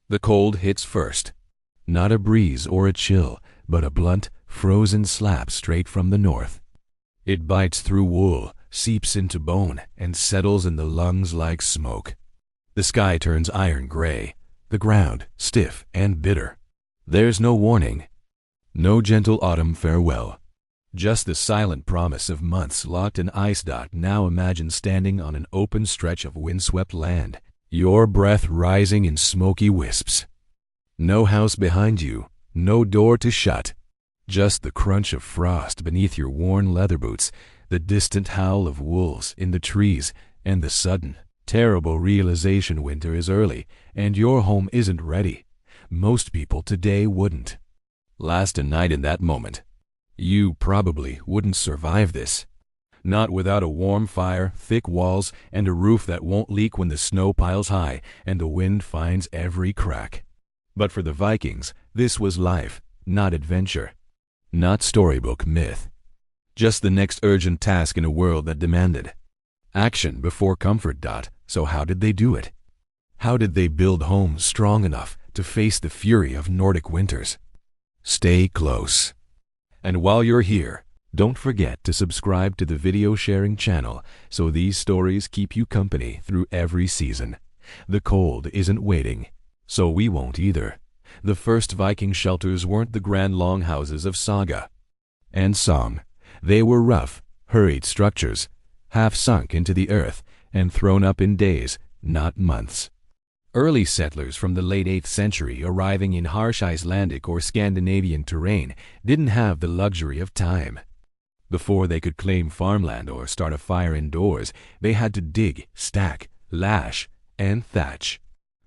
The cold hits first. Not a breeze or a chill, but a blunt, frozen slap straight from the north. It bites through wool, seeps into bone, and settles in the lungs like smoke. The sky turns iron gray, the ground stiff and bitter. There's no warning, no gentle autumn farewell. Just the silent promise of months locked in ice. Now imagine standing on an open stretch of windswept land, your breath rising in smoky wisps. No house behind you, no door to shut. Just the crunch of frost beneath your worn leather boots, the distant howl of wolves in the trees, and the sudden, terrible realization winter is early and your home isn't ready. Most people today wouldn't last a night in that moment. You probably wouldn't survive this. Not without a warm fire, thick walls, and a roof that won't leak when the snow piles high and the wind finds every crack. But for the Vikings, this was life, not adventure, not storybook myth. Just the next urgent task in a world that demanded action before comfort. So how did they do it? How did they build homes strong enough to face the fury of Nordic winters? Stay close. And while you're here, don't forget to subscribe to the video sharing channel so these stories keep you company through every season. The cold isn't waiting, so we won't either. The first Viking shelters weren't the grand longhouses of saga and song. They were rough, hurried structures, half sunk into the earth and thrown up in days, not months. Early settlers from the late 8th century arriving in harsh Icelandic or Scandinavian terrain didn't have the luxury of time. Before they could claim farmland or start a fire indoors, they had to dig, stack, lash, and thatch.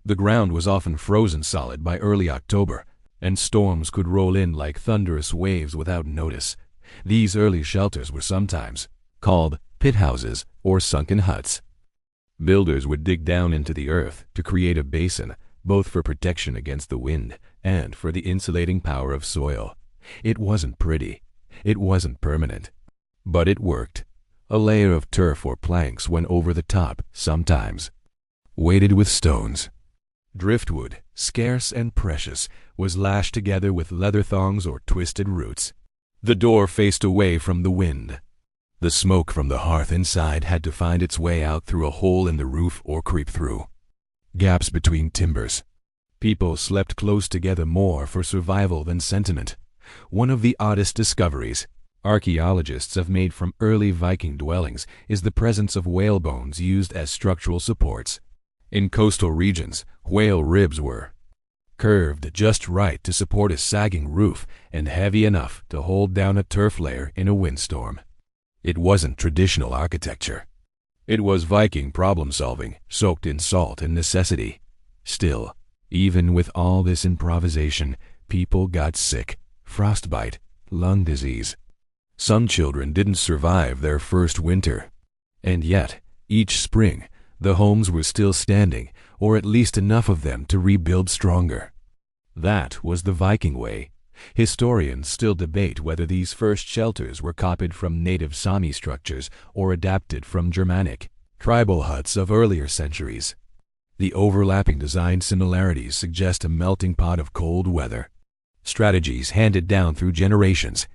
The ground was often frozen solid by early October, and storms could roll in like thunderous waves without notice. These early shelters were sometimes called pit houses or sunken huts. Builders would dig down into the earth to create a basin, both for protection against the wind and for the insulating power of soil. It wasn't pretty. It wasn't permanent. But it worked. A layer of turf or planks went over the top, sometimes weighted with stones. Driftwood, scarce and precious, was lashed together with leather thongs or twisted roots. The door faced away from the wind. The smoke from the hearth inside had to find its way out through a hole in the roof or creep through gaps between timbers. People slept close together more for survival than sentiment. One of the oddest discoveries archaeologists have made from early Viking dwellings is the presence of whale bones used as structural supports. In coastal regions, whale ribs were curved just right to support a sagging roof and heavy enough to hold down a turf layer in a windstorm. It wasn't traditional architecture. It was Viking problem-solving, soaked in salt and necessity. Still, even with all this improvisation, people got sick, frostbite, lung disease. Some children didn't survive their first winter. And yet, each spring, the homes were still standing, or at least enough of them to rebuild stronger. That was the Viking way. Historians still debate whether these first shelters were copied from native Sami structures or adapted from Germanic, tribal huts of earlier centuries. The overlapping design similarities suggest a melting pot of cold weather. Strategies handed down through generations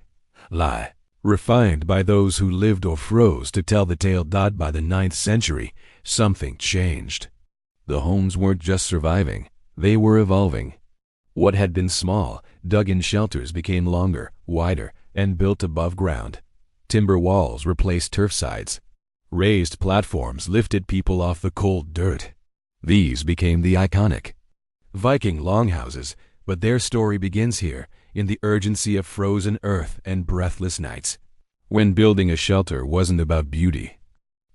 lie, refined by those who lived or froze to tell the tale. By the 9th century, something changed. The homes weren't just surviving, they were evolving. What had been small, dug-in shelters became longer, wider, and built above ground. Timber walls replaced turf sides. Raised platforms lifted people off the cold dirt. These became the iconic Viking longhouses, but their story begins here, in the urgency of frozen earth and breathless nights. When building a shelter wasn't about beauty,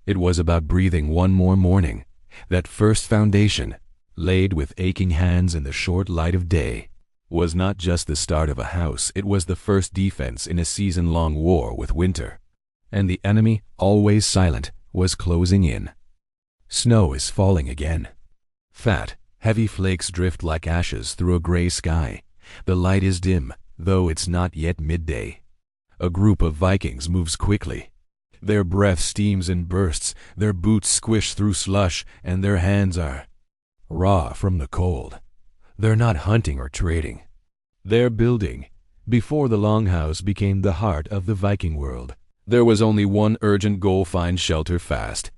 it was about breathing one more morning. That first foundation, laid with aching hands in the short light of day, was not just the start of a house, it was the first defense in a season-long war with winter. And the enemy, always silent, was closing in. Snow is falling again. Fat, heavy flakes drift like ashes through a gray sky. The light is dim, though it's not yet midday. A group of Vikings moves quickly. Their breath steams in bursts, their boots squish through slush, and their hands are raw from the cold. They're not hunting or trading. They're building. Before the longhouse became the heart of the Viking world, there was only one urgent goal: find shelter fast.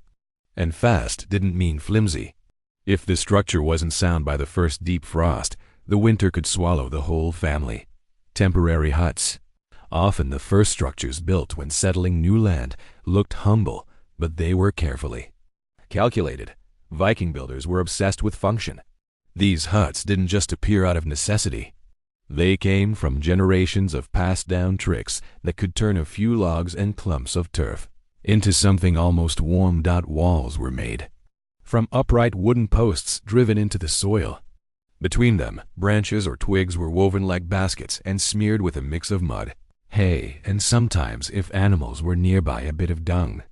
And fast didn't mean flimsy. If the structure wasn't sound by the first deep frost, the winter could swallow the whole family. Temporary huts, often the first structures built when settling new land, looked humble, but they were carefully calculated. Viking builders were obsessed with function. These huts didn't just appear out of necessity. They came from generations of passed-down tricks that could turn a few logs and clumps of turf into something almost warm. Walls were made from upright wooden posts driven into the soil. Between them, branches or twigs were woven like baskets and smeared with a mix of mud, hay, and sometimes, if animals were nearby, a bit of dung.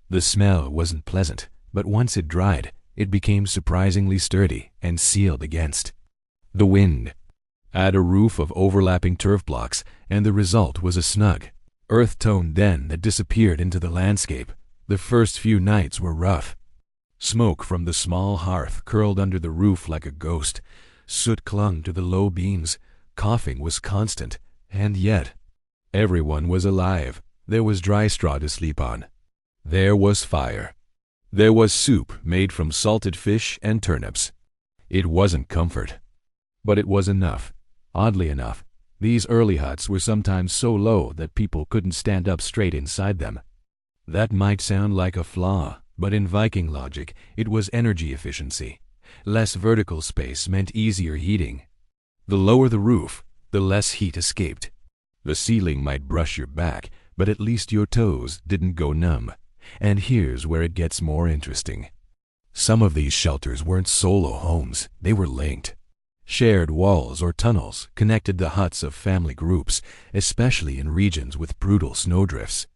The smell wasn't pleasant, but once it dried, it became surprisingly sturdy and sealed against the wind. Add a roof of overlapping turf blocks, and the result was a snug, earth-toned den that disappeared into the landscape. The first few nights were rough. Smoke from the small hearth curled under the roof like a ghost. Soot clung to the low beams. Coughing was constant, and yet everyone was alive. There was dry straw to sleep on. There was fire. There was soup made from salted fish and turnips. It wasn't comfort, but it was enough. Oddly enough, these early huts were sometimes so low that people couldn't stand up straight inside them. That might sound like a flaw, but in Viking logic, it was energy efficiency. Less vertical space meant easier heating. The lower the roof, the less heat escaped. The ceiling might brush your back, but at least your toes didn't go numb. And here's where it gets more interesting. Some of these shelters weren't solo homes, they were linked. Shared walls or tunnels connected the huts of family groups, especially in regions with brutal snowdrifts.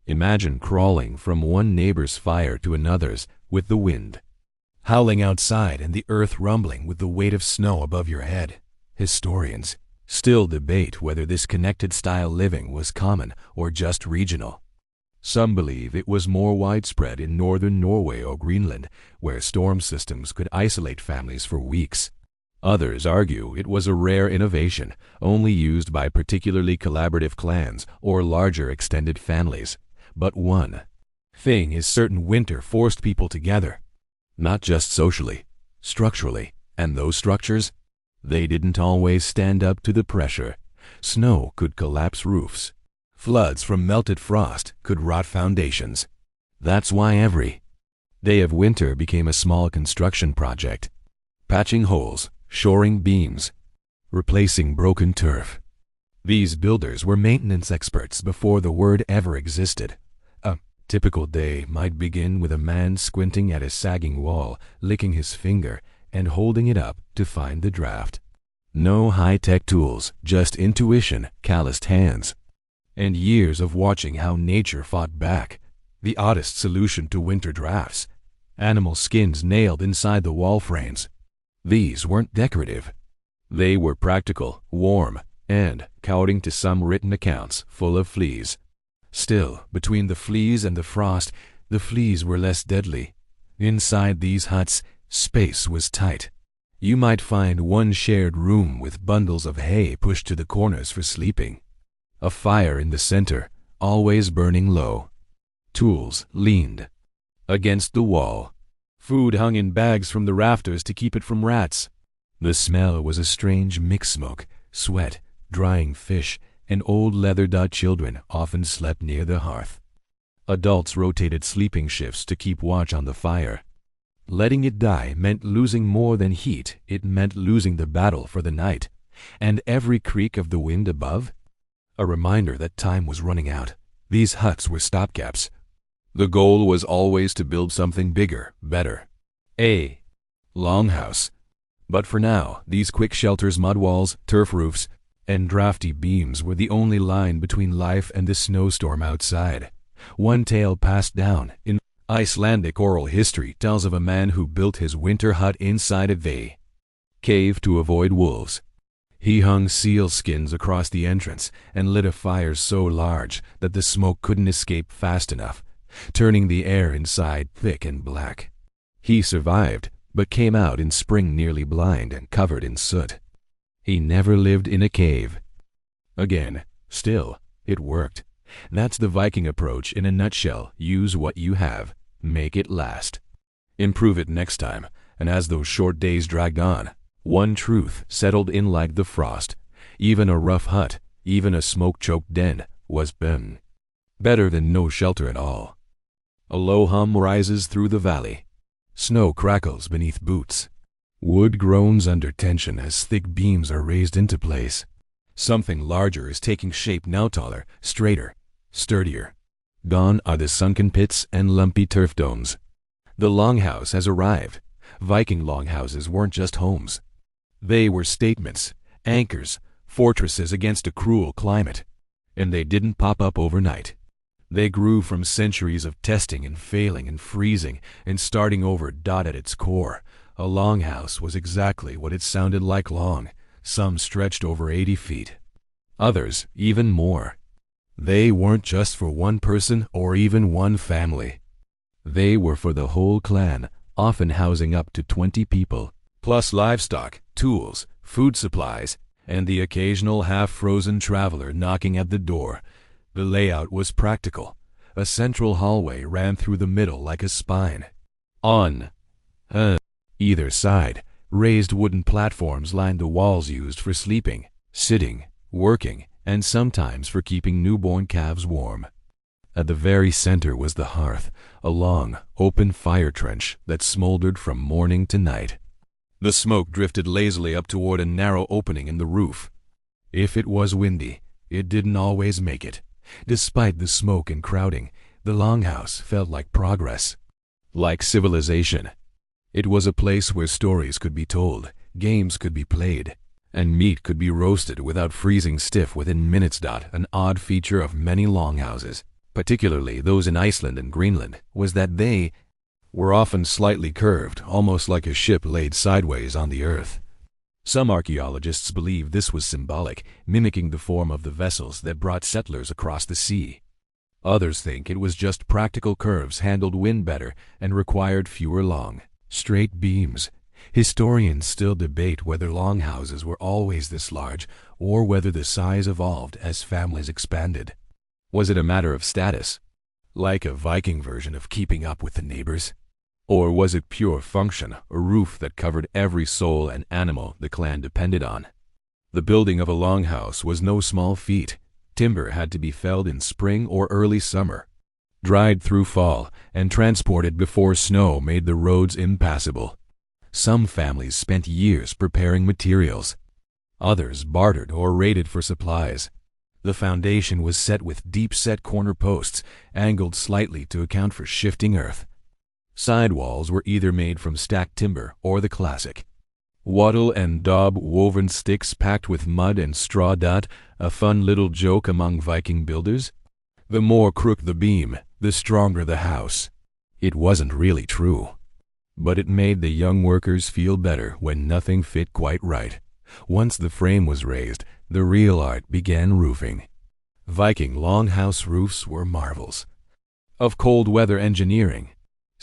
Imagine crawling from one neighbor's fire to another's with the wind howling outside and the earth rumbling with the weight of snow above your head. Historians still debate whether this connected style living was common or just regional. Some believe it was more widespread in northern Norway or Greenland, where storm systems could isolate families for weeks. Others argue it was a rare innovation, only used by particularly collaborative clans or larger extended families. But one thing is certain: winter forced people together. Not just socially, structurally. And those structures? They didn't always stand up to the pressure. Snow could collapse roofs. Floods from melted frost could rot foundations. That's why every day of winter became a small construction project. Patching holes, shoring beams, replacing broken turf. These builders were maintenance experts before the word ever existed. A typical day might begin with a man squinting at a sagging wall, licking his finger, and holding it up to find the draft. No high-tech tools, just intuition, calloused hands, and years of watching how nature fought back. The oddest solution to winter drafts: animal skins nailed inside the wall frames. These weren't decorative. They were practical, warm, and, according to some written accounts, full of fleas. Still, between the fleas and the frost, the fleas were less deadly. Inside these huts, space was tight. You might find one shared room with bundles of hay pushed to the corners for sleeping. A fire in the center, always burning low. Tools leaned against the wall. Food hung in bags from the rafters to keep it from rats. The smell was a strange mixed smoke, sweat, drying fish, and old leather. Children often slept near the hearth. Adults rotated sleeping shifts to keep watch on the fire. Letting it die meant losing more than heat. It meant losing the battle for the night. And every creak of the wind above, a reminder that time was running out. These huts were stopgaps. The goal was always to build something bigger, better. A longhouse. But for now, these quick shelters, mud walls, turf roofs, and drafty beams were the only line between life and the snowstorm outside. One tale passed down in Icelandic oral history tells of a man who built his winter hut inside a cave to avoid wolves. He hung seal skins across the entrance and lit a fire so large that the smoke couldn't escape fast enough, turning the air inside thick and black. He survived, but came out in spring nearly blind and covered in soot. He never lived in a cave. Again, still, it worked. That's the Viking approach in a nutshell. Use what you have. Make it last. Improve it next time. And as those short days dragged on, one truth settled in like the frost. Even a rough hut, even a smoke-choked den, was better than no shelter at all. A low hum rises through the valley. Snow crackles beneath boots. Wood groans under tension as thick beams are raised into place. Something larger is taking shape, now taller, straighter, sturdier. Gone are the sunken pits and lumpy turf domes. The longhouse has arrived. Viking longhouses weren't just homes. They were statements, anchors, fortresses against a cruel climate. And they didn't pop up overnight. They grew from centuries of testing and failing and freezing and starting over. At its core, a longhouse was exactly what it sounded like: long. Some stretched over 80 feet. Others even more. They weren't just for one person or even one family. They were for the whole clan, often housing up to 20 people, plus livestock, tools, food supplies, and the occasional half-frozen traveler knocking at the door. The layout was practical. A central hallway ran through the middle like a spine. On either side, raised wooden platforms lined the walls used for sleeping, sitting, working, and sometimes for keeping newborn calves warm. At the very center was the hearth, a long, open fire trench that smoldered from morning to night. The smoke drifted lazily up toward a narrow opening in the roof. If it was windy, it didn't always make it. Despite the smoke and crowding, the longhouse felt like progress, like civilization. It was a place where stories could be told, games could be played, and meat could be roasted without freezing stiff within minutes. An odd feature of many longhouses, particularly those in Iceland and Greenland, was that they were often slightly curved, almost like a ship laid sideways on the earth. Some archaeologists believe this was symbolic, mimicking the form of the vessels that brought settlers across the sea. Others think it was just practical curves handled wind better and required fewer long, straight beams. Historians still debate whether longhouses were always this large or whether the size evolved as families expanded. Was it a matter of status, like a Viking version of keeping up with the neighbors? Or was it pure function, a roof that covered every soul and animal the clan depended on? The building of a longhouse was no small feat. Timber had to be felled in spring or early summer, dried through fall, and transported before snow made the roads impassable. Some families spent years preparing materials. Others bartered or raided for supplies. The foundation was set with deep-set corner posts, angled slightly to account for shifting earth. Side walls were either made from stacked timber or the classic wattle and daub woven sticks packed with mud and straw. A fun little joke among Viking builders: the more crooked the beam, the stronger the house. It wasn't really true, but it made the young workers feel better when nothing fit quite right. Once the frame was raised, the real art began: roofing. Viking longhouse roofs were marvels of cold weather engineering.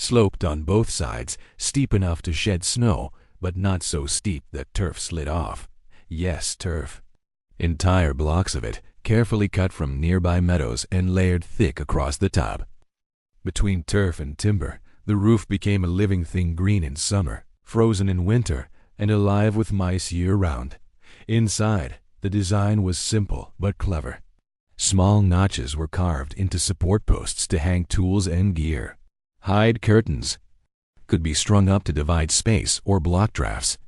Sloped on both sides, steep enough to shed snow, but not so steep that turf slid off. Yes, turf. Entire blocks of it, carefully cut from nearby meadows and layered thick across the top. Between turf and timber, the roof became a living thing, green in summer, frozen in winter, and alive with mice year-round. Inside, the design was simple but clever. Small notches were carved into support posts to hang tools and gear. Hide curtains could be strung up to divide space or block drafts.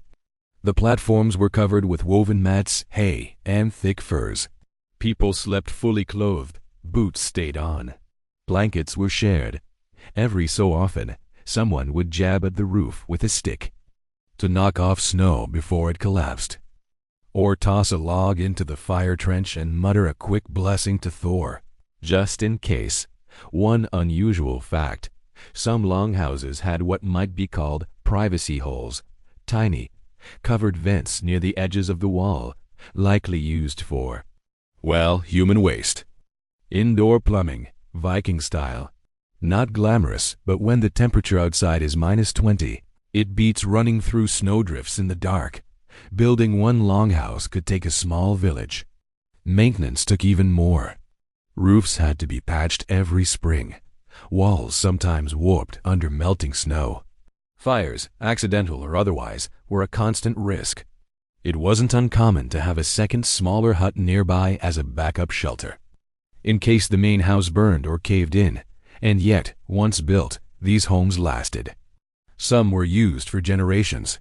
The platforms were covered with woven mats, hay, and thick furs. People slept fully clothed. Boots stayed on. Blankets were shared. Every so often, someone would jab at the roof with a stick to knock off snow before it collapsed, or toss a log into the fire trench and mutter a quick blessing to Thor, just in case. One unusual fact: some longhouses had what might be called privacy holes, tiny, covered vents near the edges of the wall, likely used for, well, human waste. Indoor plumbing, Viking style. Not glamorous, but when the temperature outside is -20, It beats running through snowdrifts in the dark. Building one longhouse could take a small village. Maintenance took even more. Roofs had to be patched every spring. Walls sometimes warped under melting snow. Fires, accidental or otherwise, were a constant risk. It wasn't uncommon to have a second smaller hut nearby as a backup shelter, in case the main house burned or caved in. And yet, once built, these homes lasted. Some were used for generations.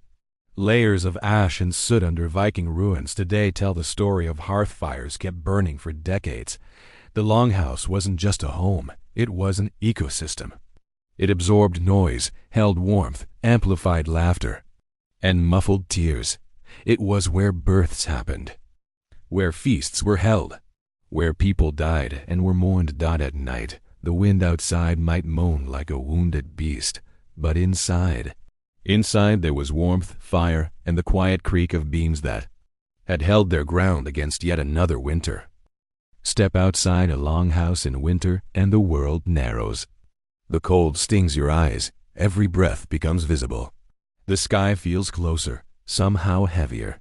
Layers of ash and soot under Viking ruins today tell the story of hearth fires kept burning for decades. The longhouse wasn't just a home, it was an ecosystem. It absorbed noise, held warmth, amplified laughter, and muffled tears. It was where births happened, where feasts were held, where people died and were mourned. At night, the wind outside might moan like a wounded beast, but inside there was warmth, fire, and the quiet creak of beams that had held their ground against yet another winter. Step outside a longhouse in winter and the world narrows. The cold stings your eyes, every breath becomes visible. The sky feels closer, somehow heavier.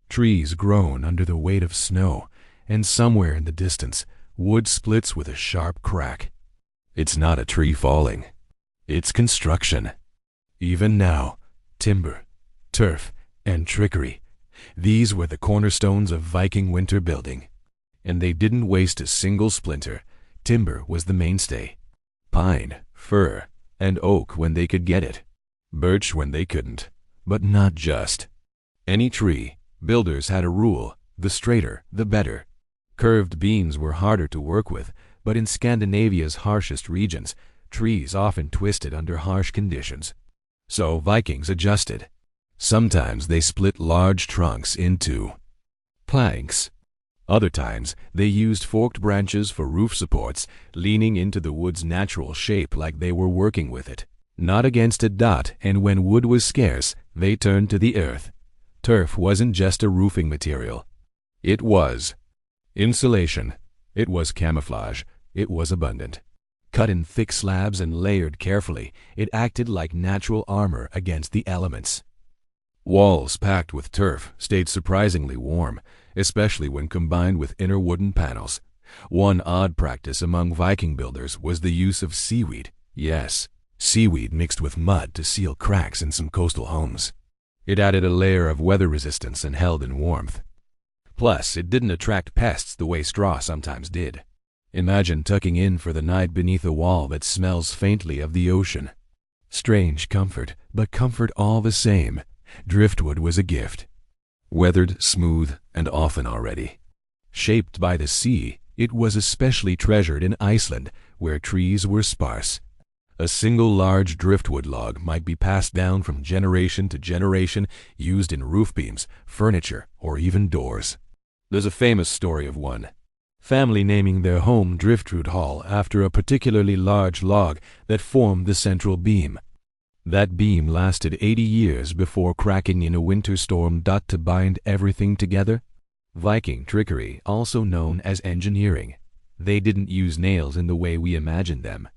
Trees groan under the weight of snow, and somewhere in the distance, wood splits with a sharp crack. It's not a tree falling. It's construction. Even now, timber, turf, and trickery, these were the cornerstones of Viking winter building. And they didn't waste a single splinter. Timber was the mainstay. Pine, fir, and oak when they could get it. Birch when they couldn't. But not just any tree. Builders had a rule: the straighter, the better. Curved beams were harder to work with, but in Scandinavia's harshest regions, trees often twisted under harsh conditions. So Vikings adjusted. Sometimes they split large trunks into planks. Other times, they used forked branches for roof supports, leaning into the wood's natural shape like they were working with it, not against it. And when wood was scarce, they turned to the earth. Turf wasn't just a roofing material. It was insulation. It was camouflage. It was abundant. Cut in thick slabs and layered carefully, it acted like natural armor against the elements. Walls packed with turf stayed surprisingly warm, especially when combined with inner wooden panels. One odd practice among Viking builders was the use of seaweed. Yes, seaweed mixed with mud to seal cracks in some coastal homes. It added a layer of weather resistance and held in warmth. Plus, it didn't attract pests the way straw sometimes did. Imagine tucking in for the night beneath a wall that smells faintly of the ocean. Strange comfort, but comfort all the same. Driftwood was a gift. Weathered, smooth, and often already shaped by the sea, it was especially treasured in Iceland, where trees were sparse. A single large driftwood log might be passed down from generation to generation, used in roof beams, furniture, or even doors. There's a famous story of one family naming their home Driftwood Hall after a particularly large log that formed the central beam. That beam lasted 80 years before cracking in a winter storm. To bind everything together. Viking trickery, also known as engineering. They didn't use nails in the way we imagine them.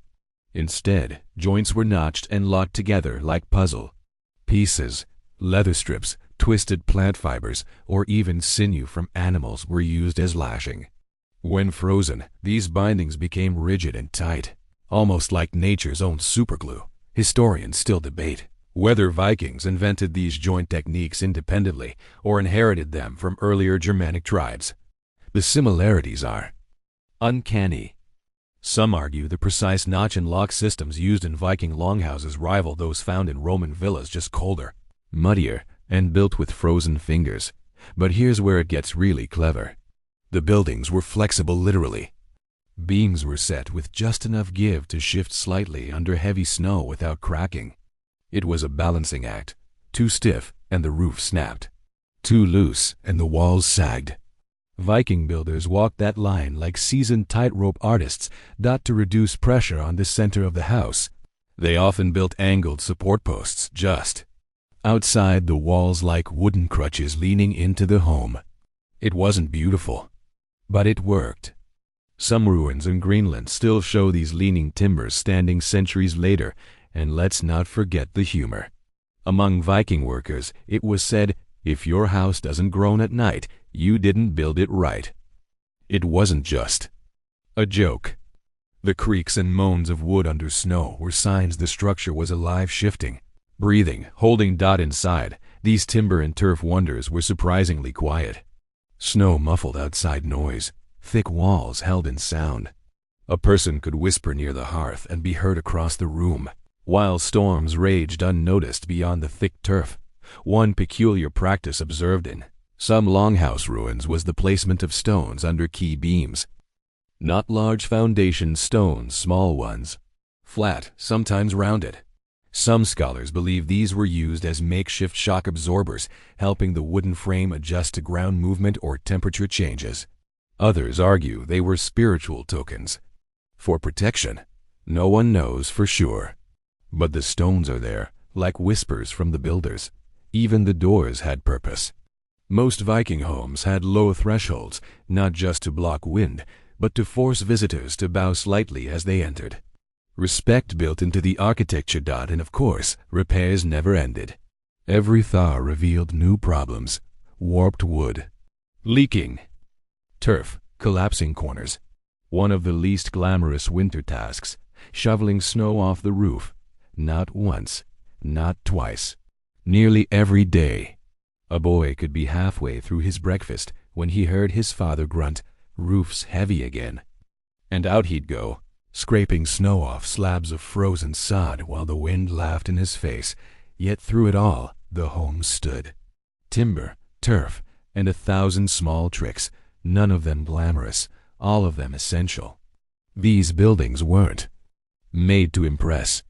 Instead, joints were notched and locked together like puzzle pieces. Leather strips, twisted plant fibers, or even sinew from animals were used as lashing. When frozen, these bindings became rigid and tight, almost like nature's own superglue. Historians still debate whether Vikings invented these joint techniques independently or inherited them from earlier Germanic tribes. The similarities are uncanny. Some argue the precise notch and lock systems used in Viking longhouses rival those found in Roman villas, just colder, muddier, and built with frozen fingers. But here's where it gets really clever. The buildings were flexible literally. Beams were set with just enough give to shift slightly under heavy snow without cracking. It was a balancing act. Too stiff, and the roof snapped. Too loose, and the walls sagged. Viking builders walked that line like seasoned tightrope artists, to reduce pressure on the center of the house. They often built angled support posts just outside the walls like wooden crutches leaning into the home. It wasn't beautiful, but it worked. Some ruins in Greenland still show these leaning timbers standing centuries later, and let's not forget the humor. Among Viking workers, it was said, if your house doesn't groan at night, you didn't build it right. It wasn't just a joke. The creaks and moans of wood under snow were signs the structure was alive, shifting, breathing, holding. Inside, these timber and turf wonders were surprisingly quiet. Snow muffled outside noise, thick walls held in sound. A person could whisper near the hearth and be heard across the room, while storms raged unnoticed beyond the thick turf. One peculiar practice observed in some longhouse ruins was the placement of stones under key beams. Not large foundation stones, small ones, flat, sometimes rounded. Some scholars believe these were used as makeshift shock absorbers, helping the wooden frame adjust to ground movement or temperature changes. Others argue they were spiritual tokens for protection. No one knows for sure. But the stones are there, like whispers from the builders. Even the doors had purpose. Most Viking homes had low thresholds, not just to block wind, but to force visitors to bow slightly as they entered. Respect built into the architecture. And of course, repairs never ended. Every thaw revealed new problems. Warped wood, leaking, turf, collapsing corners. One of the least glamorous winter tasks, shoveling snow off the roof. Not once, not twice. Nearly every day. A boy could be halfway through his breakfast when he heard his father grunt, "Roof's heavy again." And out he'd go, scraping snow off slabs of frozen sod while the wind laughed in his face. Yet through it all, the home stood. Timber, turf, and 1,000 small tricks, none of them glamorous, all of them essential. These buildings weren't made to impress.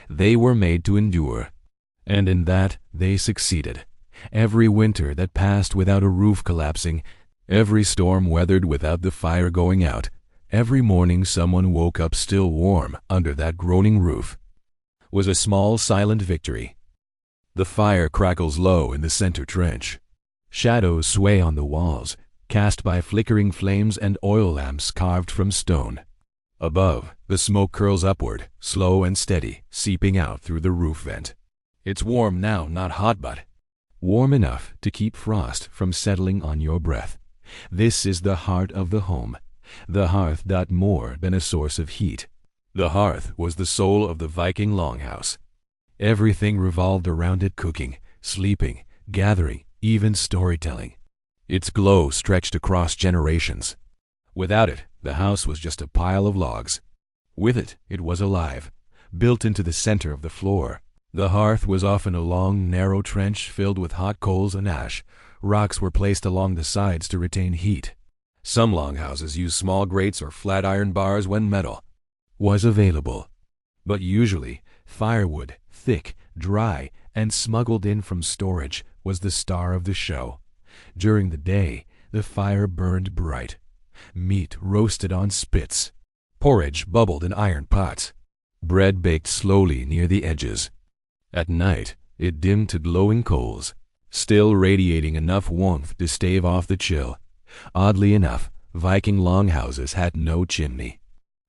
They were made to endure. And in that, they succeeded. Every winter that passed without a roof collapsing, every storm weathered without the fire going out, every morning someone woke up still warm under that groaning roof, was a small silent victory. The fire crackles low in the center trench. Shadows sway on the walls, cast by flickering flames and oil lamps carved from stone. Above, the smoke curls upward, slow and steady, seeping out through the roof vent. It's warm now, not hot, but warm enough to keep frost from settling on your breath. This is the heart of the home. The hearth. More than a source of heat. The hearth was the soul of the Viking longhouse. Everything revolved around it: cooking, sleeping, gathering, even storytelling. Its glow stretched across generations. Without it, the house was just a pile of logs. With it, it was alive, built into the center of the floor. The hearth was often a long, narrow trench filled with hot coals and ash. Rocks were placed along the sides to retain heat. Some longhouses used small grates or flat iron bars when metal was available. But usually, firewood, thick, dry, and smuggled in from storage, was the star of the show. During the day, the fire burned bright. Meat roasted on spits. Porridge bubbled in iron pots. Bread baked slowly near the edges. At night, it dimmed to glowing coals, still radiating enough warmth to stave off the chill. Oddly enough, Viking longhouses had no chimney.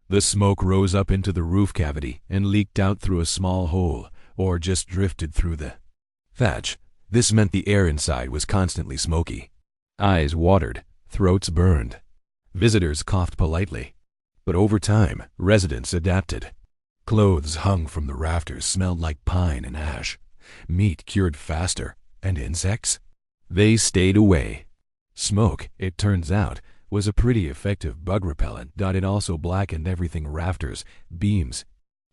The smoke rose up into the roof cavity and leaked out through a small hole, or just drifted through the thatch. This meant the air inside was constantly smoky. Eyes watered, throats burned. Visitors coughed politely. But over time, residents adapted. Clothes hung from the rafters smelled like pine and ash. Meat cured faster, and insects? They stayed away. Smoke, it turns out, was a pretty effective bug repellent. It also blackened everything: rafters, beams,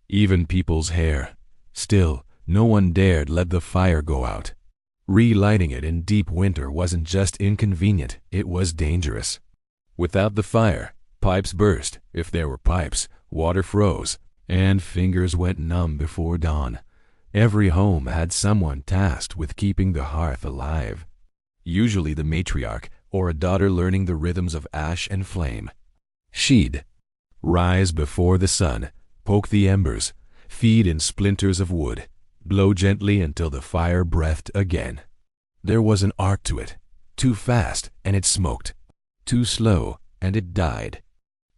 even people's hair. Still, no one dared let the fire go out. Relighting it in deep winter wasn't just inconvenient, it was dangerous. Without the fire, pipes burst, if there were pipes, water froze, and fingers went numb before dawn. Every home had someone tasked with keeping the hearth alive. Usually the matriarch, or a daughter learning the rhythms of ash and flame. She'd rise before the sun, poke the embers, feed in splinters of wood, blow gently until the fire breathed again. There was an art to it. Too fast, and it smoked. Too slow, and it died.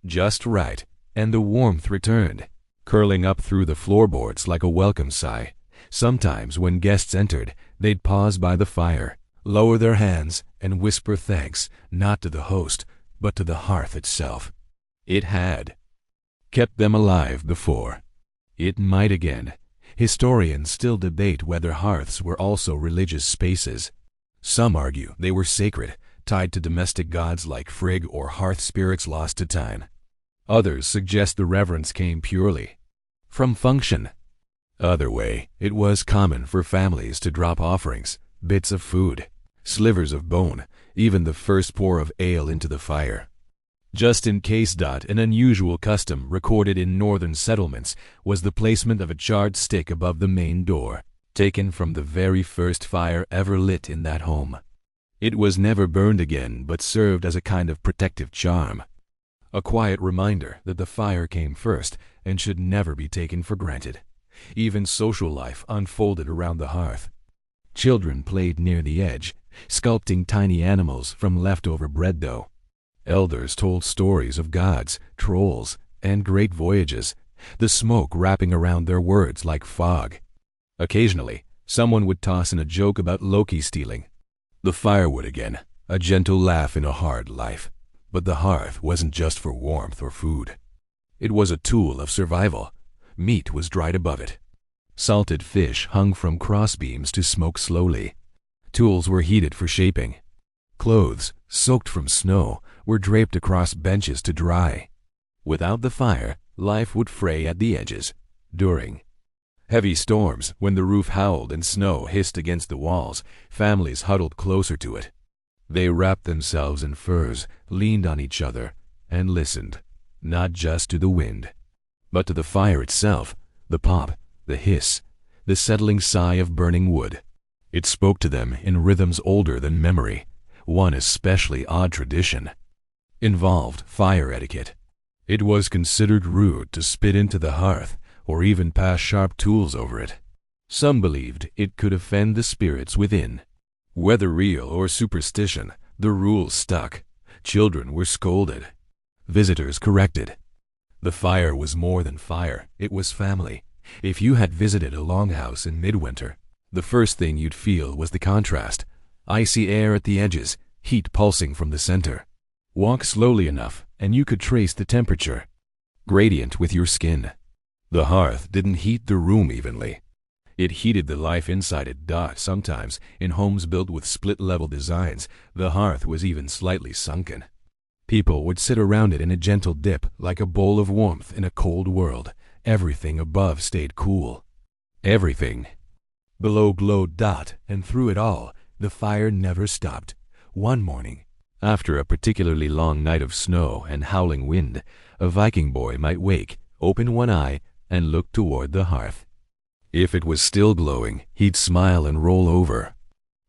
Just right, and the warmth returned, curling up through the floorboards like a welcome sigh. Sometimes when guests entered, they'd pause by the fire, lower their hands, and whisper thanks, not to the host, but to the hearth itself. It had kept them alive before. It might again. Historians still debate whether hearths were also religious spaces. Some argue they were sacred, tied to domestic gods like Frigg or hearth spirits lost to time. Others suggest the reverence came purely from function. Other way, it was common for families to drop offerings, bits of food, slivers of bone, even the first pour of ale into the fire. Just in case. An unusual custom recorded in northern settlements was the placement of a charred stick above the main door, taken from the very first fire ever lit in that home. It was never burned again, but served as a kind of protective charm, a quiet reminder that the fire came first and should never be taken for granted. Even social life unfolded around the hearth. Children played near the edge, sculpting tiny animals from leftover bread dough. Elders told stories of gods, trolls, and great voyages, the smoke wrapping around their words like fog. Occasionally, someone would toss in a joke about Loki stealing the firewood again, a gentle laugh in a hard life. But the hearth wasn't just for warmth or food. It was a tool of survival. Meat was dried above it. Salted fish hung from crossbeams to smoke slowly. Tools were heated for shaping. Clothes, soaked from snow, were draped across benches to dry. Without the fire, life would fray at the edges. During heavy storms, when the roof howled and snow hissed against the walls, families huddled closer to it. They wrapped themselves in furs, leaned on each other, and listened, not just to the wind, but to the fire itself, the pop, the hiss, the settling sigh of burning wood. It spoke to them in rhythms older than memory. One especially odd tradition involved fire etiquette. It was considered rude to spit into the hearth or even pass sharp tools over it. Some believed it could offend the spirits within. Whether real or superstition, the rules stuck. Children were scolded, visitors corrected. The fire was more than fire, it was family. If you had visited a longhouse in midwinter, the first thing you'd feel was the contrast. Icy air at the edges, heat pulsing from the center. Walk slowly enough, and you could trace the temperature gradient with your skin. The hearth didn't heat the room evenly. It heated the life inside it. Sometimes, in homes built with split-level designs, the hearth was even slightly sunken. People would sit around it in a gentle dip, like a bowl of warmth in a cold world. Everything above stayed cool. Everything below glowed. And through it all, the fire never stopped. One morning, after a particularly long night of snow and howling wind, a Viking boy might wake, open one eye, and look toward the hearth. If it was still glowing, he'd smile and roll over.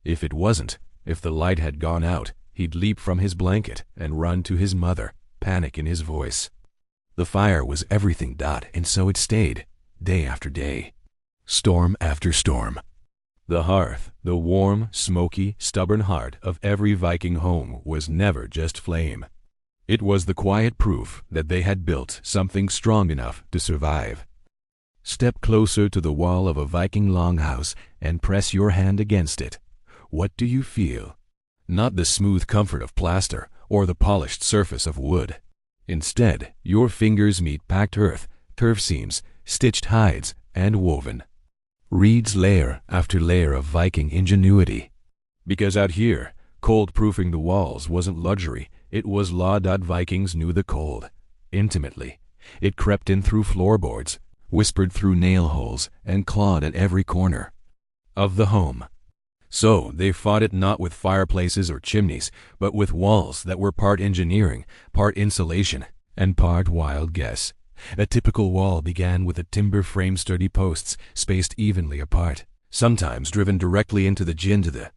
If it wasn't, if the light had gone out, he'd leap from his blanket and run to his mother, panic in his voice. The fire was everything. And so it stayed, day after day, storm after storm. The hearth, the warm, smoky, stubborn heart of every Viking home, was never just flame. It was the quiet proof that they had built something strong enough to survive. Step closer to the wall of a Viking longhouse and press your hand against it. What do you feel? Not the smooth comfort of plaster or the polished surface of wood. Instead, your fingers meet packed earth, turf seams, stitched hides, and woven reeds, layer after layer of Viking ingenuity. Because out here, cold-proofing the walls wasn't luxury, it was law. Vikings knew the cold intimately. It crept in through floorboards, whispered through nail holes, and clawed at every corner of the home. So they fought it not with fireplaces or chimneys, but with walls that were part engineering, part insulation, and part wild guess. A typical wall began with a timber frame, sturdy posts spaced evenly apart, sometimes driven directly into the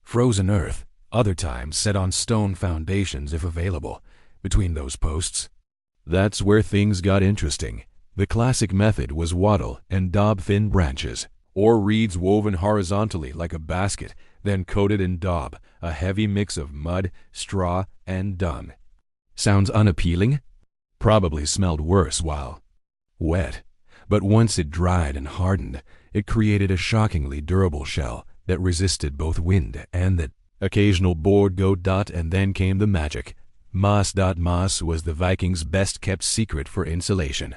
frozen earth, other times set on stone foundations if available, between those posts. That's where things got interesting. The classic method was wattle and daub thin branches, or reeds woven horizontally like a basket, then coated in daub, a heavy mix of mud, straw, and dung. Sounds unappealing? Probably smelled worse while wet. But once it dried and hardened, it created a shockingly durable shell that resisted both wind and the occasional board goat. And then came the magic. Moss was the Vikings' best-kept secret for insulation.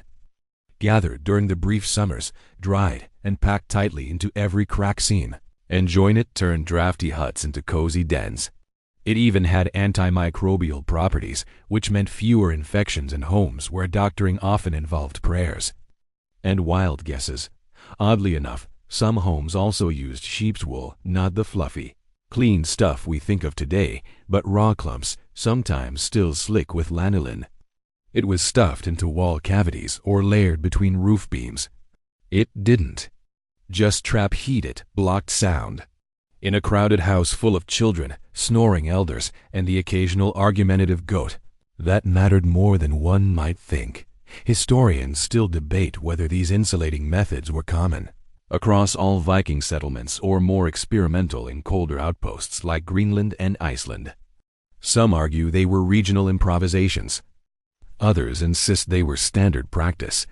Gathered during the brief summers, dried, and packed tightly into every crack seam, and join it turned drafty huts into cozy dens. It even had antimicrobial properties, which meant fewer infections in homes where doctoring often involved prayers and wild guesses. Oddly enough, some homes also used sheep's wool, not the fluffy, clean stuff we think of today, but raw clumps, sometimes still slick with lanolin. It was stuffed into wall cavities or layered between roof beams. It didn't just trap heat, it blocked sound. In a crowded house full of children, snoring elders, and the occasional argumentative goat, that mattered more than one might think. Historians still debate whether these insulating methods were common across all Viking settlements or more experimental in colder outposts like Greenland and Iceland. Some argue they were regional improvisations. Others insist they were standard practice,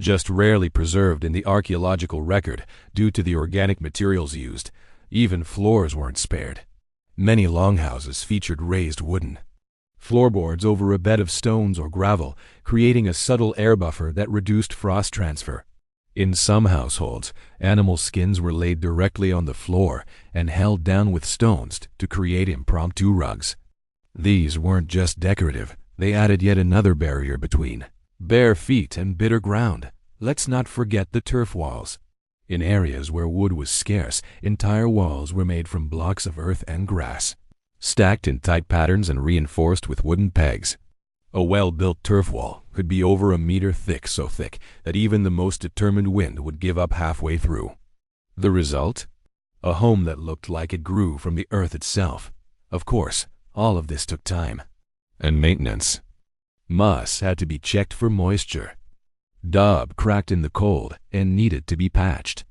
just rarely preserved in the archaeological record due to the organic materials used. Even floors weren't spared. Many longhouses featured raised wooden floorboards over a bed of stones or gravel, creating a subtle air buffer that reduced frost transfer. In some households, animal skins were laid directly on the floor and held down with stones to create impromptu rugs. These weren't just decorative, they added yet another barrier between bare feet and bitter ground. Let's not forget the turf walls. In areas where wood was scarce, entire walls were made from blocks of earth and grass, stacked in tight patterns and reinforced with wooden pegs. A well-built turf wall could be over a meter thick, so thick that even the most determined wind would give up halfway through. The result? A home that looked like it grew from the earth itself. Of course, all of this took time and maintenance. Moss had to be checked for moisture. Daub cracked in the cold and needed to be patched.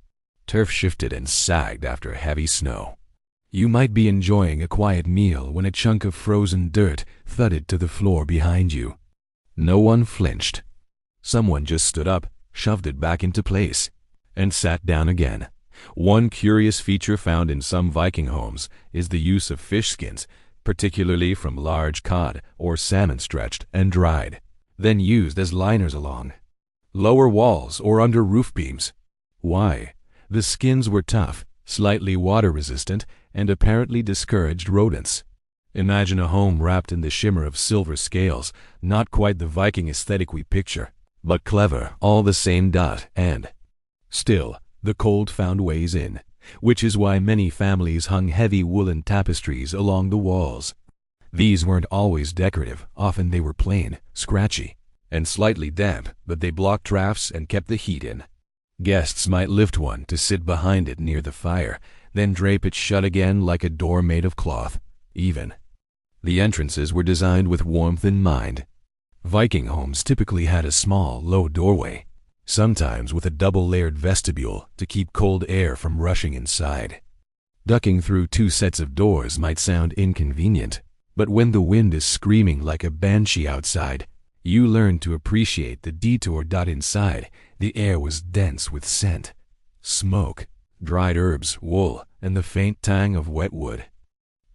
Turf shifted and sagged after heavy snow. You might be enjoying a quiet meal when a chunk of frozen dirt thudded to the floor behind you. No one flinched. Someone just stood up, shoved it back into place, and sat down again. One curious feature found in some Viking homes is the use of fish skins, particularly from large cod or salmon, stretched and dried, then used as liners along lower walls or under roof beams. Why? The skins were tough, slightly water-resistant, and apparently discouraged rodents. Imagine a home wrapped in the shimmer of silver scales, not quite the Viking aesthetic we picture, but clever all the same. And still, the cold found ways in, which is why many families hung heavy woolen tapestries along the walls. These weren't always decorative, often they were plain, scratchy, and slightly damp, but they blocked drafts and kept the heat in. Guests might lift one to sit behind it near the fire, then drape it shut again like a door made of cloth. Even the entrances were designed with warmth in mind. Viking homes typically had a small, low doorway, sometimes with a double-layered vestibule to keep cold air from rushing inside. Ducking through two sets of doors might sound inconvenient, but when the wind is screaming like a banshee outside, you learn to appreciate the detour. Inside, the air was dense with scent, smoke, dried herbs, wool, and the faint tang of wet wood.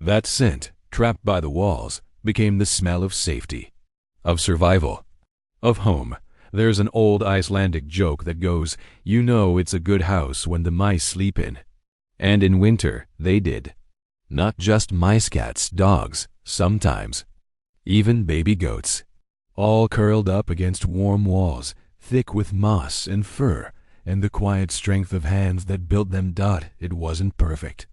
That scent, trapped by the walls, became the smell of safety, of survival, of home. There's an old Icelandic joke that goes, you know it's a good house when the mice sleep in. And in winter, they did. Not just mice, cats, dogs, sometimes even baby goats, all curled up against warm walls, thick with moss and fur, and the quiet strength of hands that built them. It wasn't perfect.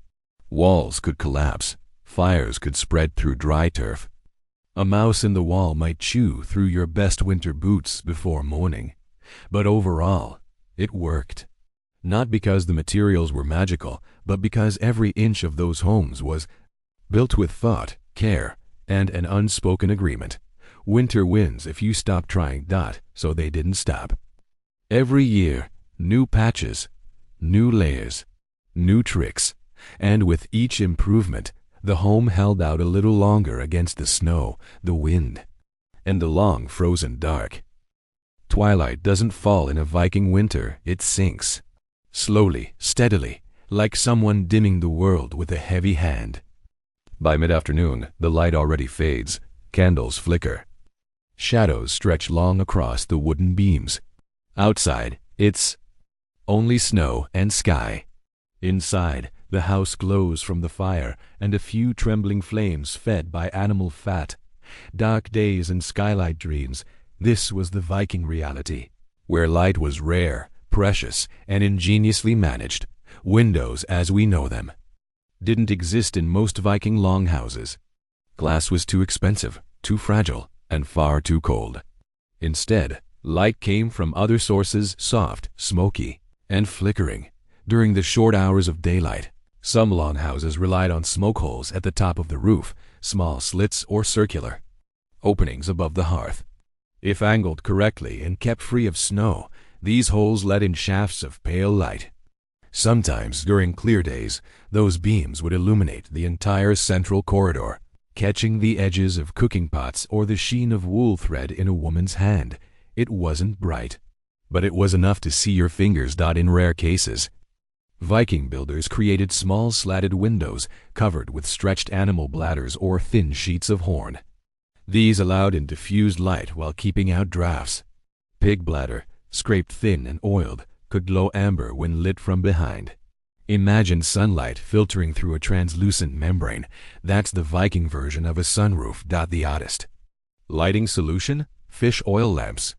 Walls could collapse. Fires could spread through dry turf. A mouse in the wall might chew through your best winter boots before morning. But overall, it worked. Not because the materials were magical, but because every inch of those homes was built with thought, care, and an unspoken agreement. Winter wins if you stop trying. So they didn't stop. Every year, new patches, new layers, new tricks, and with each improvement, the home held out a little longer against the snow, the wind, and the long frozen dark. Twilight doesn't fall in a Viking winter, it sinks. Slowly, steadily, like someone dimming the world with a heavy hand. By mid-afternoon, the light already fades. Candles flicker. Shadows stretch long across the wooden beams. Outside, it's only snow and sky. Inside, the house glows from the fire and a few trembling flames fed by animal fat. Dark days and skylight dreams. This was the Viking reality, where light was rare, precious, and ingeniously managed. Windows, as we know them, didn't exist in most Viking longhouses. Glass was too expensive, too fragile, and far too cold. Instead, light came from other sources, soft, smoky, and flickering. During the short hours of daylight, some longhouses relied on smoke holes at the top of the roof, small slits or circular openings above the hearth. If angled correctly and kept free of snow, these holes let in shafts of pale light. Sometimes, during clear days, those beams would illuminate the entire central corridor, catching the edges of cooking pots or the sheen of wool thread in a woman's hand. It wasn't bright, but it was enough to see your fingers dot in rare cases. Viking builders created small slatted windows covered with stretched animal bladders or thin sheets of horn. These allowed in diffused light while keeping out drafts. Pig bladder, scraped thin and oiled, could glow amber when lit from behind. Imagine sunlight filtering through a translucent membrane. That's the Viking version of a sunroof. The oddest lighting solution? Fish oil lamps.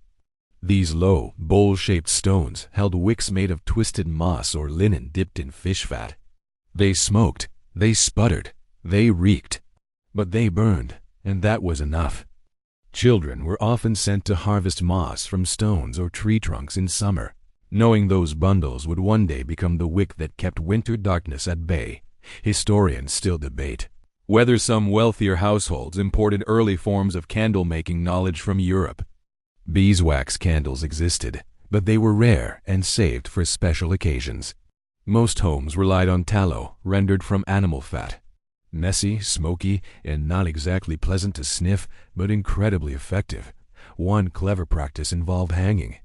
These low, bowl-shaped stones held wicks made of twisted moss or linen dipped in fish fat. They smoked, they sputtered, they reeked, but they burned, and that was enough. Children were often sent to harvest moss from stones or tree trunks in summer, knowing those bundles would one day become the wick that kept winter darkness at bay. Historians still debate whether some wealthier households imported early forms of candle-making knowledge from Europe. Beeswax candles existed, but they were rare and saved for special occasions. Most homes relied on tallow rendered from animal fat. Messy, smoky, and not exactly pleasant to sniff, but incredibly effective. One clever practice involved hanging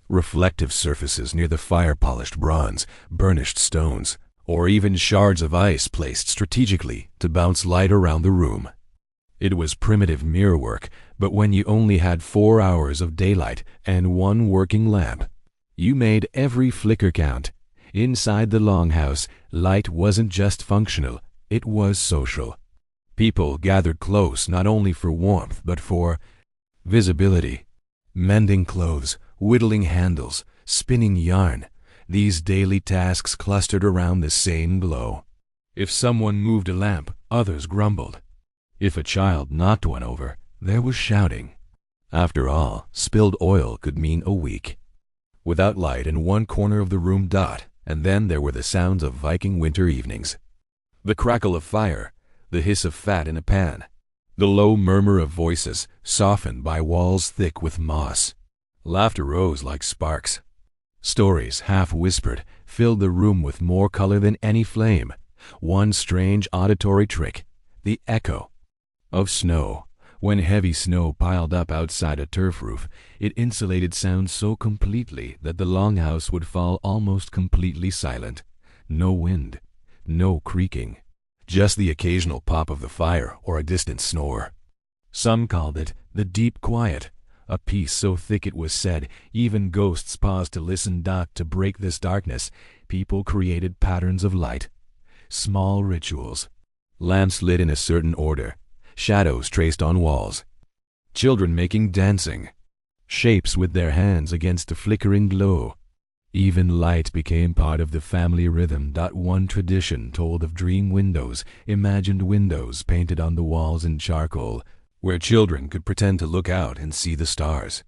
reflective surfaces near the fire-polished bronze, burnished stones, or even shards of ice placed strategically to bounce light around the room. It was primitive mirror work, but when you only had 4 hours of daylight and one working lamp, you made every flicker count. Inside the longhouse, light wasn't just functional, it was social. People gathered close not only for warmth but for visibility. Mending clothes, whittling handles, spinning yarn, these daily tasks clustered around the same glow. If someone moved a lamp, others grumbled. If a child knocked one over, there was shouting. After all, spilled oil could mean a week. Without light in one corner of the room, and then there were the sounds of Viking winter evenings. The crackle of fire, the hiss of fat in a pan, the low murmur of voices softened by walls thick with moss. Laughter rose like sparks. Stories, half-whispered, filled the room with more color than any flame. One strange auditory trick, the echo of snow. When heavy snow piled up outside a turf roof, it insulated sound so completely that the longhouse would fall almost completely silent. No wind, no creaking, just the occasional pop of the fire or a distant snore. Some called it the deep quiet, a peace so thick it was said even ghosts paused to listen. To break this darkness, people created patterns of light, small rituals, lamps lit in a certain order, shadows traced on walls, children making dancing shapes with their hands against the flickering glow. Even light became part of the family rhythm. One tradition told of dream windows, imagined windows painted on the walls in charcoal, where children could pretend to look out and see the stars.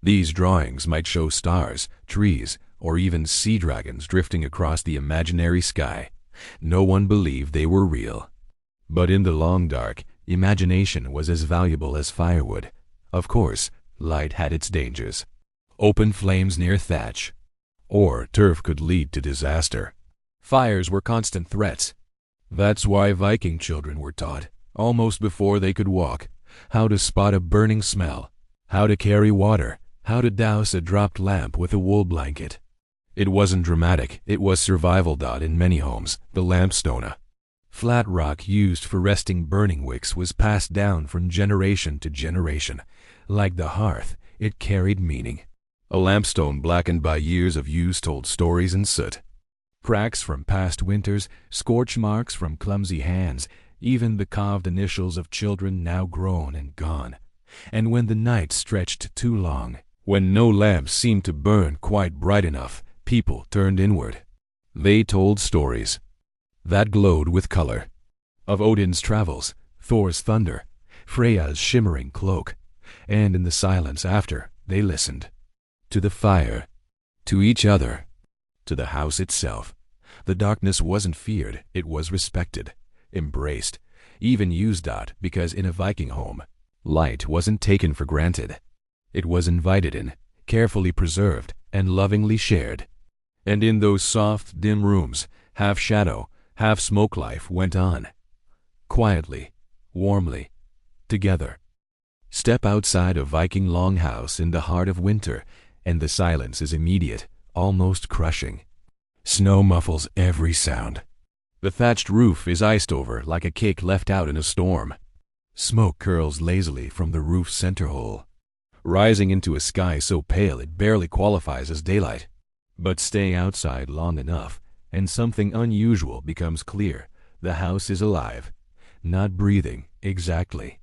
These drawings might show stars, trees, or even sea dragons drifting across the imaginary sky. No one believed they were real. But in the long dark, imagination was as valuable as firewood. Of course, light had its dangers. Open flames near thatch or turf could lead to disaster. Fires were constant threats. That's why Viking children were taught, almost before they could walk, how to spot a burning smell, how to carry water, How to douse a dropped lamp with a wool blanket. It wasn't dramatic, it was survival. In many homes, the lampstone, flat rock used for resting burning wicks, was passed down from generation to generation. Like the hearth, it carried meaning. A lampstone blackened by years of use told stories in soot. Cracks from past winters, scorch marks from clumsy hands, even the carved initials of children now grown and gone. And when the night stretched too long, when no lamps seemed to burn quite bright enough, people turned inward. They told stories that glowed with color. Of Odin's travels, Thor's thunder, Freya's shimmering cloak. And in the silence after, they listened. To the fire, to each other, to the house itself. The darkness wasn't feared, it was respected, embraced, even used. Because in a Viking home, light wasn't taken for granted. It was invited in, carefully preserved, and lovingly shared. And in those soft, dim rooms, half shadow, half smoke, life went on. Quietly, warmly, together. Step outside a Viking longhouse in the heart of winter, and the silence is immediate, almost crushing. Snow muffles every sound. The thatched roof is iced over like a cake left out in a storm. Smoke curls lazily from the roof's center hole, rising into a sky so pale it barely qualifies as daylight. But stay outside long enough, and something unusual becomes clear. The house is alive, not breathing exactly,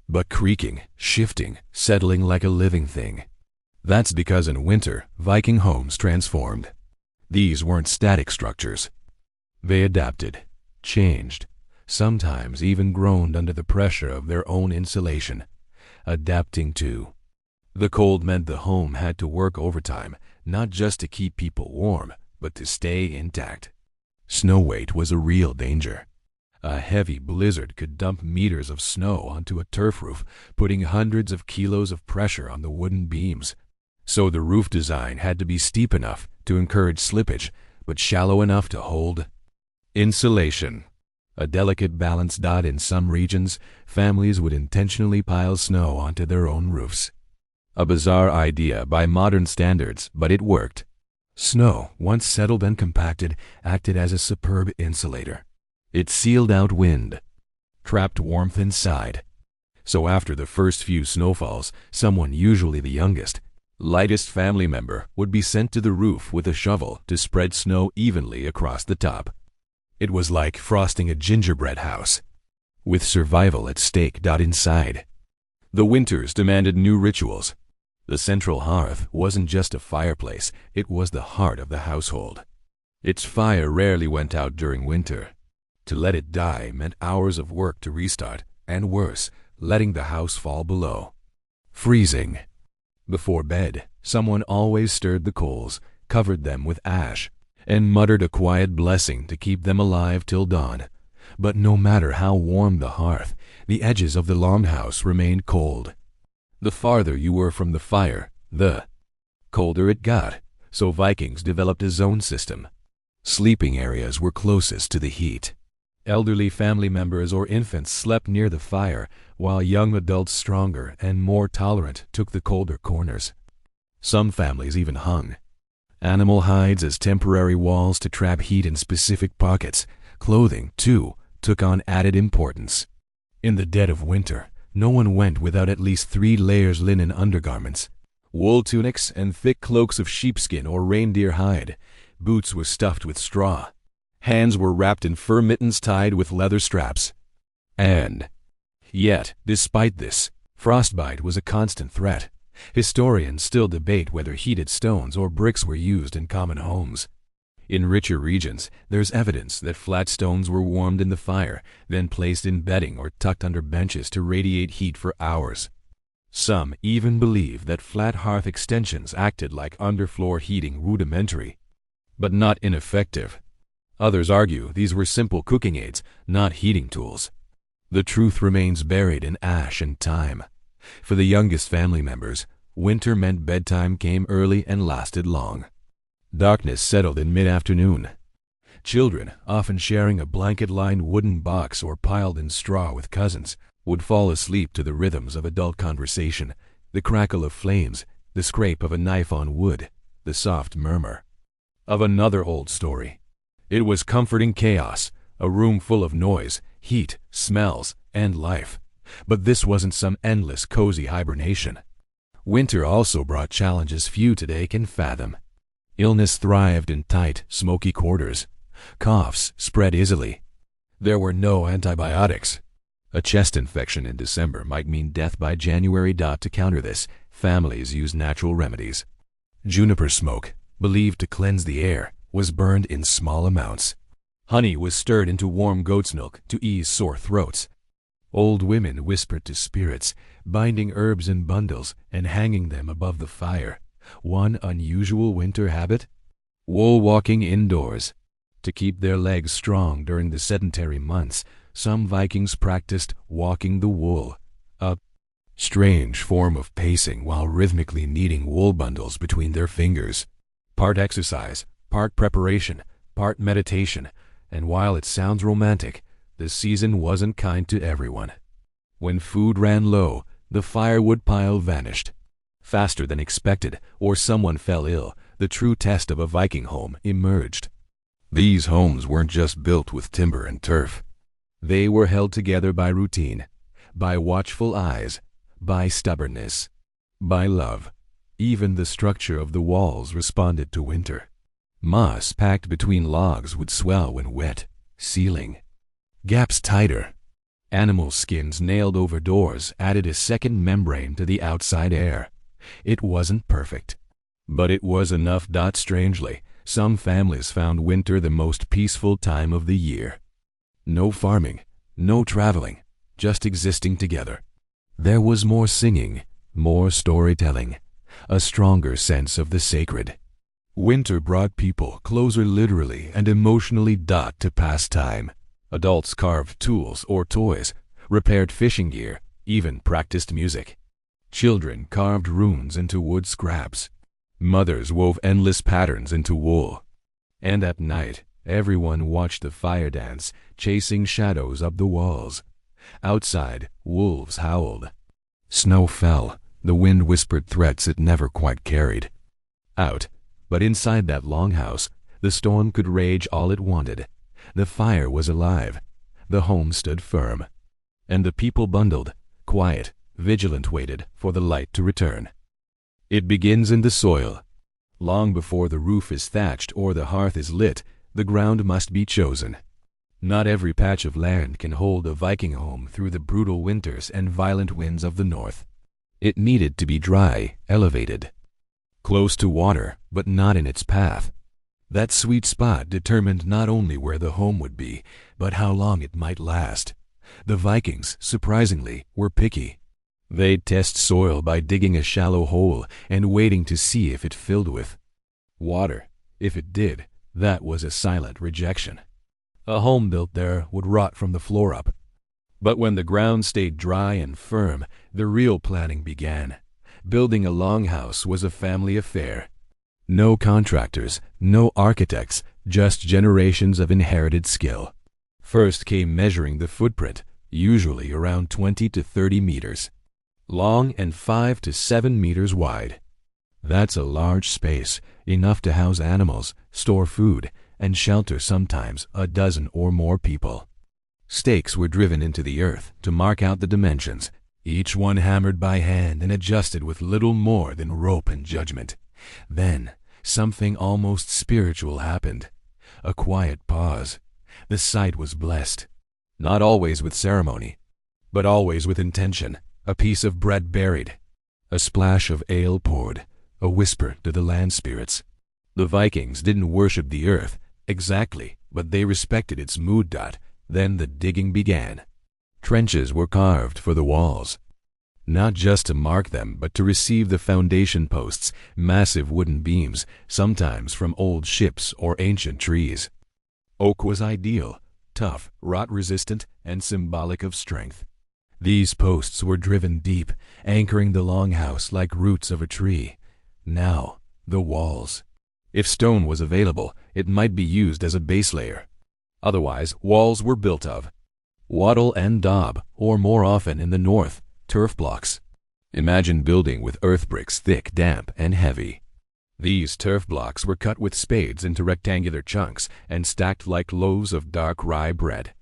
but creaking, shifting, settling like a living thing. That's because in winter, Viking homes transformed. These weren't static structures. They adapted, changed, sometimes even groaned under the pressure of their own insulation. Adapting to the cold meant the home had to work overtime, not just to keep people warm, but to stay intact. Snow weight was a real danger. A heavy blizzard could dump meters of snow onto a turf roof, putting hundreds of kilos of pressure on the wooden beams. So the roof design had to be steep enough to encourage slippage, but shallow enough to hold insulation. A delicate balance. In some regions, families would intentionally pile snow onto their own roofs. A bizarre idea by modern standards, but it worked. Snow, once settled and compacted, acted as a superb insulator. It sealed out wind, trapped warmth inside. So after the first few snowfalls, someone, usually the youngest, lightest family member, would be sent to the roof with a shovel to spread snow evenly across the top. It was like frosting a gingerbread house, with survival at stake. Inside, the winters demanded new rituals. The central hearth wasn't just a fireplace, it was the heart of the household. Its fire rarely went out during winter. To let it die meant hours of work to restart, and worse, letting the house fall below. Freezing. Before bed, someone always stirred the coals, covered them with ash, and muttered a quiet blessing to keep them alive till dawn. But no matter how warm the hearth, the edges of the longhouse remained cold. The farther you were from the fire, the colder it got, so Vikings developed a zone system. Sleeping areas were closest to the heat. Elderly family members or infants slept near the fire, while young adults, stronger and more tolerant, took the colder corners. Some families even hung animal hides as temporary walls to trap heat in specific pockets. Clothing, too, took on added importance. In the dead of winter, no one went without at least 3 layers linen undergarments, wool tunics, and thick cloaks of sheepskin or reindeer hide. Boots were stuffed with straw. Hands were wrapped in fur mittens tied with leather straps. And yet, despite this, frostbite was a constant threat. Historians still debate whether heated stones or bricks were used in common homes. In richer regions, there's evidence that flat stones were warmed in the fire, then placed in bedding or tucked under benches to radiate heat for hours. Some even believe that flat hearth extensions acted like underfloor heating, rudimentary, but not ineffective. Others argue these were simple cooking aids, not heating tools. The truth remains buried in ash and time. For the youngest family members, winter meant bedtime came early and lasted long. Darkness settled in mid-afternoon. Children, often sharing a blanket-lined wooden box or piled in straw with cousins, would fall asleep to the rhythms of adult conversation, the crackle of flames, the scrape of a knife on wood, the soft murmur of another old story. It was comforting chaos, a room full of noise, heat, smells, and life. But this wasn't some endless cozy hibernation. Winter also brought challenges few today can fathom. Illness thrived in tight, smoky quarters. Coughs spread easily. There were no antibiotics. A chest infection in December might mean death by January. To counter this, families used natural remedies. Juniper smoke, believed to cleanse the air, was burned in small amounts. Honey was stirred into warm goat's milk to ease sore throats. Old women whispered to spirits, binding herbs in bundles and hanging them above the fire. One unusual winter habit? Wool walking indoors. To keep their legs strong during the sedentary months, some Vikings practiced walking the wool, a strange form of pacing while rhythmically kneading wool bundles between their fingers. Part exercise, part preparation, part meditation, and while it sounds romantic, the season wasn't kind to everyone. When food ran low, the firewood pile vanished. Faster than expected, or someone fell ill, the true test of a Viking home emerged. These homes weren't just built with timber and turf. They were held together by routine, by watchful eyes, by stubbornness, by love. Even the structure of the walls responded to winter. Moss packed between logs would swell when wet, sealing gaps tighter. Animal skins nailed over doors added a second membrane to the outside air. It wasn't perfect, but it was enough. Strangely, some families found winter the most peaceful time of the year. No farming, no traveling, just existing together. There was more singing, more storytelling, a stronger sense of the sacred. Winter brought people closer literally and emotionally. To pass time. Adults carved tools or toys, repaired fishing gear, even practiced music. Children carved runes into wood scraps. Mothers wove endless patterns into wool. And at night, everyone watched the fire dance, chasing shadows up the walls. Outside, wolves howled. Snow fell. The wind whispered threats it never quite carried out. But inside that longhouse, the storm could rage all it wanted. The fire was alive. The home stood firm. And the people bundled, quiet, vigilant, waited for the light to return. It begins in the soil. Long before the roof is thatched or the hearth is lit, the ground must be chosen. Not every patch of land can hold a Viking home through the brutal winters and violent winds of the north. It needed to be dry, elevated, close to water, but not in its path. That sweet spot determined not only where the home would be, but how long it might last. The Vikings, surprisingly, were picky. They'd test soil by digging a shallow hole and waiting to see if it filled with water. If it did, that was a silent rejection. A home built there would rot from the floor up. But when the ground stayed dry and firm, the real planning began. Building a longhouse was a family affair. No contractors, no architects, just generations of inherited skill. First came measuring the footprint, usually around 20 to 30 meters long and 5 to 7 meters wide. That's a large space, enough to house animals, store food, and shelter sometimes a dozen or more people. Stakes were driven into the earth to mark out the dimensions, each one hammered by hand and adjusted with little more than rope and judgment. Then, something almost spiritual happened. A quiet pause. The site was blessed. Not always with ceremony, but always with intention. A piece of bread buried. A splash of ale poured. A whisper to the land spirits. The Vikings didn't worship the earth, exactly, but they respected its mood. Then the digging began. Trenches were carved for the walls. Not just to mark them, but to receive the foundation posts, massive wooden beams, sometimes from old ships or ancient trees. Oak was ideal, tough, rot-resistant, and symbolic of strength. These posts were driven deep, anchoring the longhouse like roots of a tree. Now, the walls. If stone was available, it might be used as a base layer. Otherwise, walls were built of wattle and daub, or more often in the north, turf blocks. Imagine building with earth bricks thick, damp, and heavy. These turf blocks were cut with spades into rectangular chunks and stacked like loaves of dark rye bread.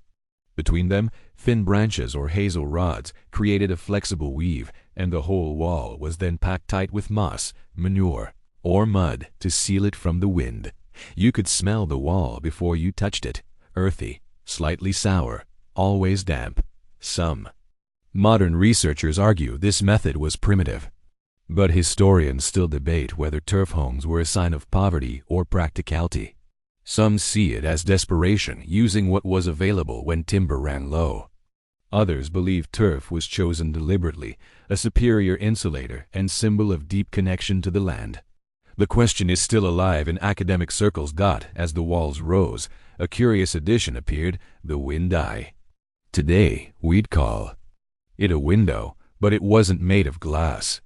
Between them, thin branches or hazel rods created a flexible weave, and the whole wall was then packed tight with moss, manure, or mud to seal it from the wind. You could smell the wall before you touched it, earthy, slightly sour, always damp. Some modern researchers argue this method was primitive, but historians still debate whether turf homes were a sign of poverty or practicality. Some see it as desperation, using what was available when timber ran low. Others believe turf was chosen deliberately, a superior insulator and symbol of deep connection to the land. The question is still alive in academic circles. As the walls rose, a curious addition appeared, the wind eye. Today, we'd call it a window, but it wasn't made of glass.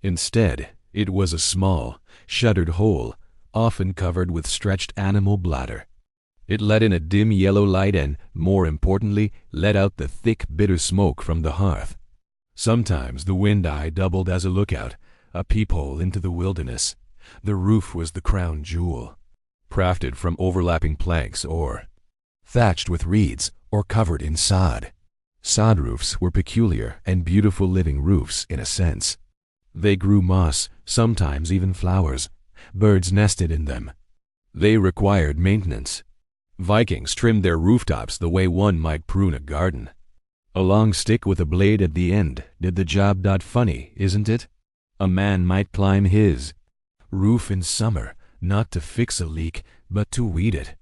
Instead, it was a small, shuttered hole, often covered with stretched animal bladder. It let in a dim yellow light and, more importantly, let out the thick, bitter smoke from the hearth. Sometimes the wind eye doubled as a lookout, a peephole into the wilderness. The roof was the crown jewel, crafted from overlapping planks or thatched with reeds or covered in sod. Sod roofs were peculiar and beautiful living roofs in a sense. They grew moss, sometimes even flowers. Birds nested in them. They required maintenance. Vikings trimmed their rooftops the way one might prune a garden. A long stick with a blade at the end did the job. Funny, isn't it? A man might climb his roof in summer, not to fix a leak, but to weed it.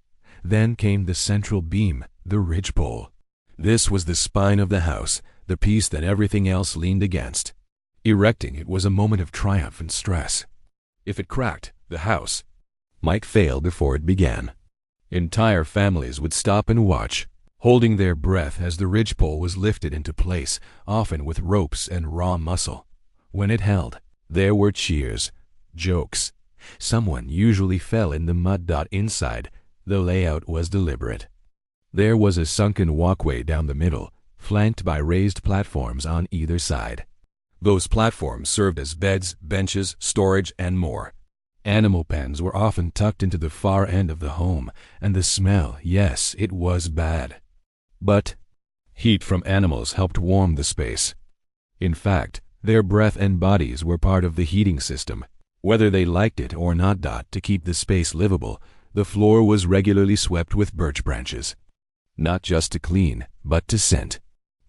Then came the central beam, the ridgepole. This was the spine of the house, the piece that everything else leaned against. Erecting it was a moment of triumph and stress. If it cracked, the house might fail before it began. Entire families would stop and watch, holding their breath as the ridgepole was lifted into place, often with ropes and raw muscle. When it held, there were cheers, jokes. Someone usually fell in the mud. Inside, the layout was deliberate. There was a sunken walkway down the middle, flanked by raised platforms on either side. Those platforms served as beds, benches, storage, and more. Animal pens were often tucked into the far end of the home, and the smell, yes, it was bad. But heat from animals helped warm the space. In fact, their breath and bodies were part of the heating system. Whether they liked it or not. To keep the space livable, the floor was regularly swept with birch branches. Not just to clean, but to scent.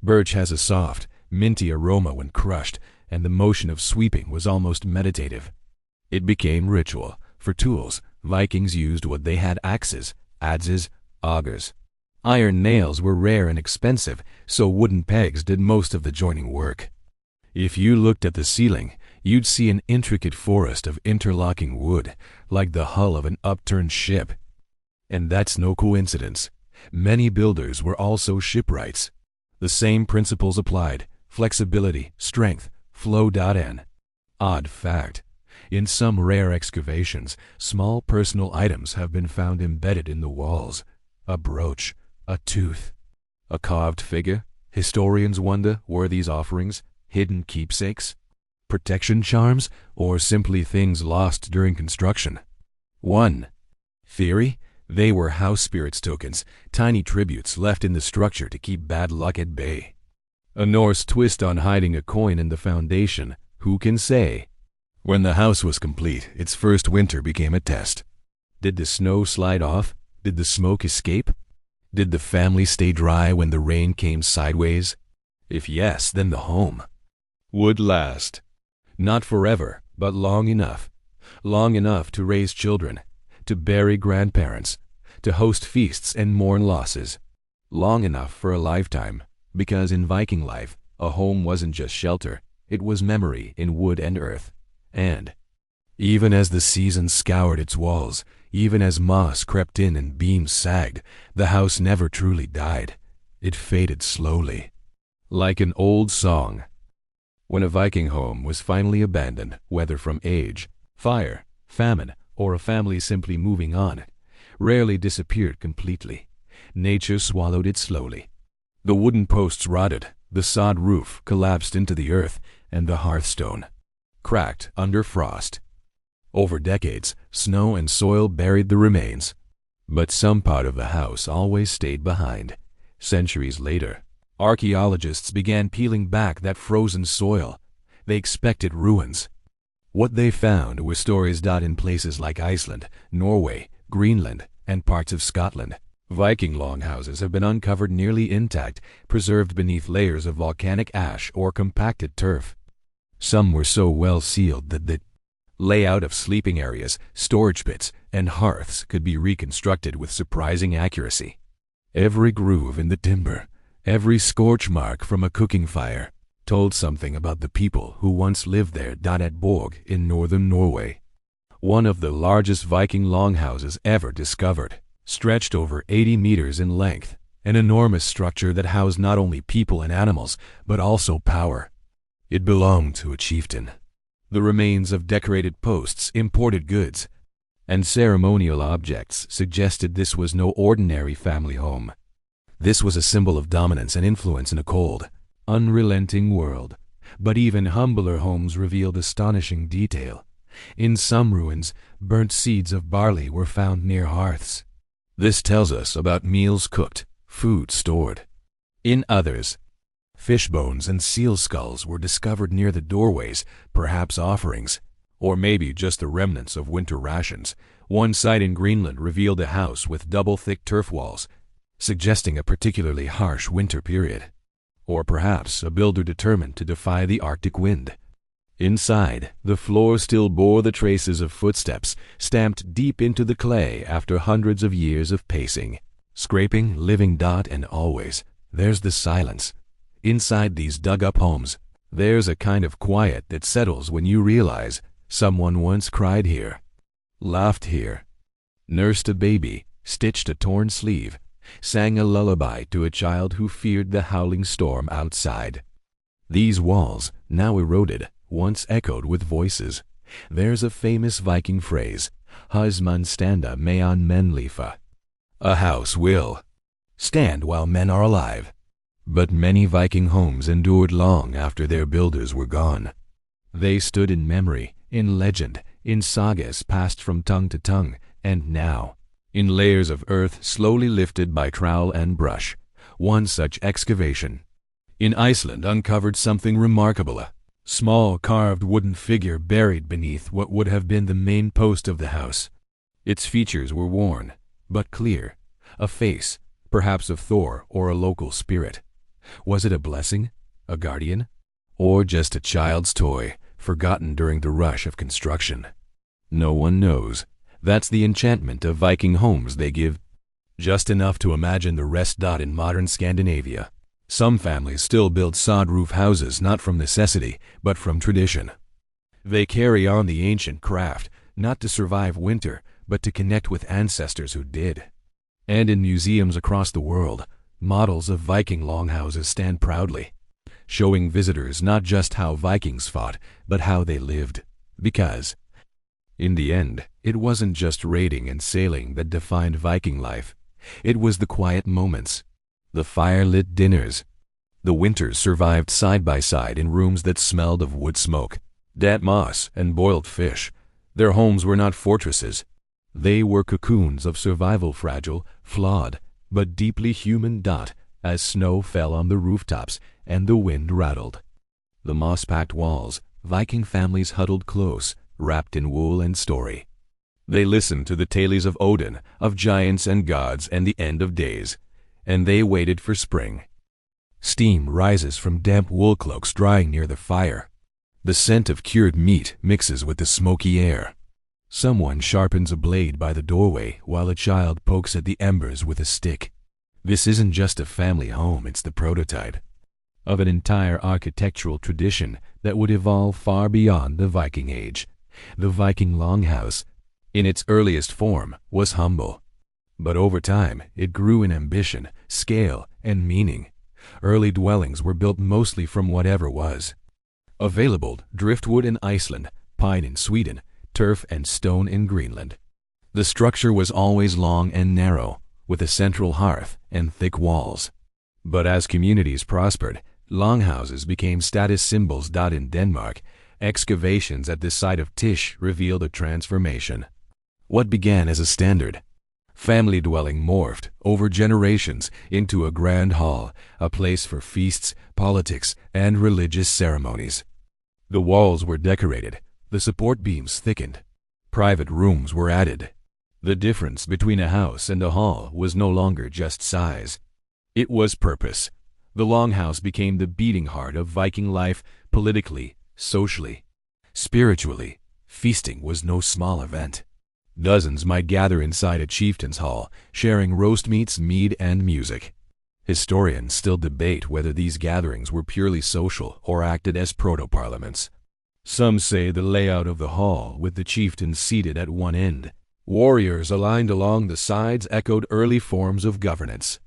Birch has a soft, minty aroma when crushed, and the motion of sweeping was almost meditative. It became ritual. For tools, Vikings used what they had: axes, adzes, augers. Iron nails were rare and expensive, so wooden pegs did most of the joining work. If you looked at the ceiling, you'd see an intricate forest of interlocking wood, like the hull of an upturned ship. And that's no coincidence. Many builders were also shipwrights. The same principles applied: flexibility, strength, flow. An odd fact: in some rare excavations, small personal items have been found embedded in the walls. A brooch, a tooth, a carved figure. Historians wonder, were these offerings hidden keepsakes, protection charms, or simply things lost during construction? One theory: they were house spirits tokens, tiny tributes left in the structure to keep bad luck at bay. A Norse twist on hiding a coin in the foundation, who can say? When the house was complete, its first winter became a test. Did the snow slide off? Did the smoke escape? Did the family stay dry when the rain came sideways? If yes, then the home would last. Not forever, but long enough. Long enough to raise children, to bury grandparents, to host feasts and mourn losses. Long enough for a lifetime, because in Viking life, a home wasn't just shelter, it was memory in wood and earth. And even as the seasons scoured its walls, even as moss crept in and beams sagged, the house never truly died. It faded slowly, like an old song. When a Viking home was finally abandoned, whether from age, fire, famine, or a family simply moving on, rarely disappeared completely. Nature swallowed it slowly. The wooden posts rotted, the sod roof collapsed into the earth, and the hearthstone, cracked under frost. Over decades, snow and soil buried the remains, but some part of the house always stayed behind. Centuries later, archaeologists began peeling back that frozen soil. They expected ruins. What they found were stories in places like Iceland, Norway, Greenland, and parts of Scotland. Viking longhouses have been uncovered nearly intact, preserved beneath layers of volcanic ash or compacted turf. Some were so well sealed that the layout of sleeping areas, storage pits, and hearths could be reconstructed with surprising accuracy. Every groove in the timber, every scorch mark from a cooking fire, told something about the people who once lived there. At Borg in northern Norway, one of the largest Viking longhouses ever discovered, stretched over 80 meters in length, an enormous structure that housed not only people and animals, but also power. It belonged to a chieftain. The remains of decorated posts, imported goods, and ceremonial objects suggested this was no ordinary family home. This was a symbol of dominance and influence in a cold, unrelenting world. But even humbler homes revealed astonishing detail. In some ruins, burnt seeds of barley were found near hearths. This tells us about meals cooked, food stored. In others, fish bones and seal skulls were discovered near the doorways, perhaps offerings, or maybe just the remnants of winter rations. One site in Greenland revealed a house with double-thick turf walls, suggesting a particularly harsh winter period. Or perhaps a builder determined to defy the Arctic wind. Inside, the floor still bore the traces of footsteps, stamped deep into the clay after hundreds of years of pacing. Scraping, living. And always, there's the silence. Inside these dug-up homes, there's a kind of quiet that settles when you realize someone once cried here, laughed here, nursed a baby, stitched a torn sleeve, sang a lullaby to a child who feared the howling storm outside. These walls, now eroded, once echoed with voices. There's a famous Viking phrase, "Hus man standa medan men lifa." A house will stand while men are alive. But many Viking homes endured long after their builders were gone. They stood in memory, in legend, in sagas passed from tongue to tongue, and now, in layers of earth slowly lifted by trowel and brush. One such excavation in Iceland uncovered something remarkable: a small carved wooden figure buried beneath what would have been the main post of the house. Its features were worn, but clear, a face, perhaps of Thor or a local spirit. Was it a blessing, a guardian, or just a child's toy, forgotten during the rush of construction? No one knows. That's the enchantment of Viking homes. They give just enough to imagine the rest. In modern Scandinavia, some families still build sod roof houses not from necessity, but from tradition. They carry on the ancient craft, not to survive winter, but to connect with ancestors who did. And in museums across the world, models of Viking longhouses stand proudly, showing visitors not just how Vikings fought, but how they lived. Because, in the end, it wasn't just raiding and sailing that defined Viking life. It was the quiet moments, the fire-lit dinners. The winters survived side by side in rooms that smelled of wood smoke, damp moss, and boiled fish. Their homes were not fortresses. They were cocoons of survival, fragile, flawed, but deeply human. As snow fell on the rooftops and the wind rattled the moss-packed walls, Viking families huddled close, wrapped in wool and story. They listened to the tales of Odin, of giants and gods and the end of days, and they waited for spring. Steam rises from damp wool cloaks drying near the fire. The scent of cured meat mixes with the smoky air. Someone sharpens a blade by the doorway while a child pokes at the embers with a stick. This isn't just a family home, it's the prototype of an entire architectural tradition that would evolve far beyond the Viking Age. The Viking longhouse, in its earliest form, was humble. But over time, it grew in ambition, scale, and meaning. Early dwellings were built mostly from whatever was available: driftwood in Iceland, pine in Sweden, turf and stone in Greenland. The structure was always long and narrow, with a central hearth and thick walls. But as communities prospered, Longhouses became status symbols. In Denmark, excavations at the site of Tish revealed a transformation. What began as a standard family dwelling morphed over generations into a grand hall, a place for feasts, politics, and religious ceremonies. The walls were decorated, the support beams thickened, private rooms were added. The difference between a house and a hall was no longer just size. It was purpose. The longhouse became the beating heart of Viking life, politically, socially, spiritually. Feasting was no small event. Dozens might gather inside a chieftain's hall, sharing roast meats, mead, and music. Historians still debate whether these gatherings were purely social or acted as proto-parliaments. Some say the layout of the hall, with the chieftains seated at one end, warriors aligned along the sides, echoed early forms of governance.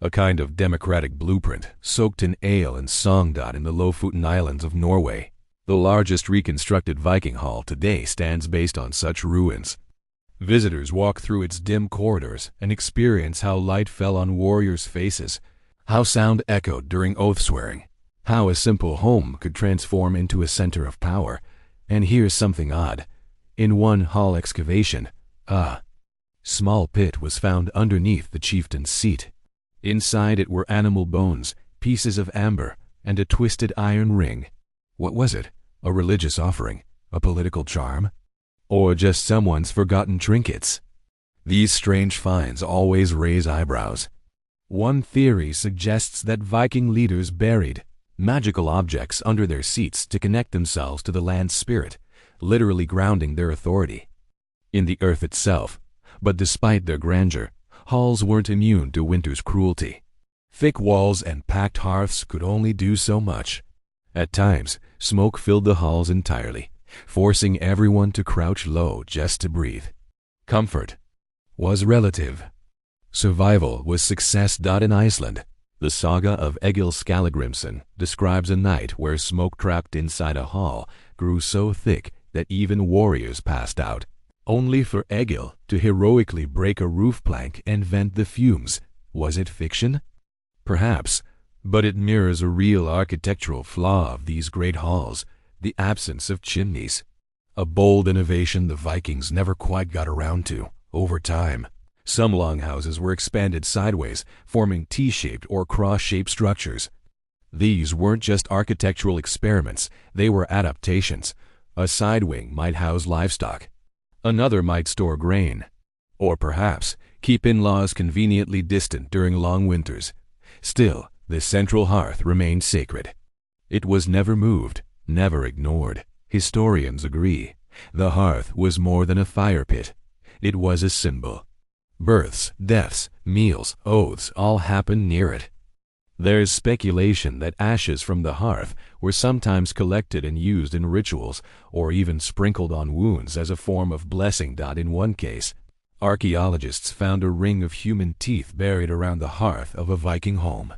A kind of democratic blueprint soaked in ale and song. In the Lofoten Islands of Norway, the largest reconstructed Viking hall today stands based on such ruins. Visitors walk through its dim corridors and experience how light fell on warriors' faces, how sound echoed during oath-swearing, how a simple home could transform into a center of power. And here's something odd. In one hall excavation, a small pit was found underneath the chieftain's seat. Inside it were animal bones, pieces of amber, and a twisted iron ring. What was it? A religious offering? A political charm? Or just someone's forgotten trinkets? These strange finds always raise eyebrows. One theory suggests that Viking leaders buried magical objects under their seats to connect themselves to the land's spirit, literally grounding their authority in the earth itself. But despite their grandeur, halls weren't immune to winter's cruelty. Thick walls and packed hearths could only do so much. At times, smoke filled the halls entirely, forcing everyone to crouch low just to breathe. Comfort was relative. Survival was success. In Iceland, the saga of Egil Skallagrimsson describes a night where smoke trapped inside a hall grew so thick that even warriors passed out, only for Egil to heroically break a roof plank and vent the fumes. Was it fiction? Perhaps, but it mirrors a real architectural flaw of these great halls: the absence of chimneys. A bold innovation the Vikings never quite got around to. Over time, some longhouses were expanded sideways, forming T-shaped or cross-shaped structures. These weren't just architectural experiments, they were adaptations. A side wing might house livestock. Another might store grain. Or perhaps keep in-laws conveniently distant during long winters. Still, the central hearth remained sacred. It was never moved, never ignored. Historians agree. The hearth was more than a fire pit. It was a symbol. Births, deaths, meals, oaths all happened near it. There's speculation that ashes from the hearth were sometimes collected and used in rituals, or even sprinkled on wounds as a form of blessing. In one case, archaeologists found a ring of human teeth buried around the hearth of a Viking home.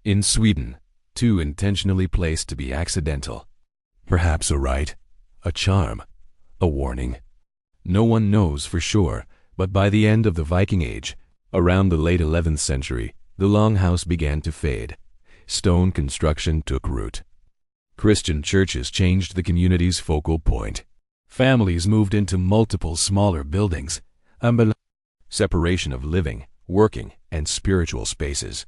In Sweden, two intentionally placed to be accidental. Perhaps a rite, a charm, a warning. No one knows for sure, but by the end of the Viking Age, around the late 11th century, the longhouse began to fade. Stone construction took root. Christian churches changed the community's focal point. Families moved into multiple smaller buildings. Separation of living, working, and spiritual spaces.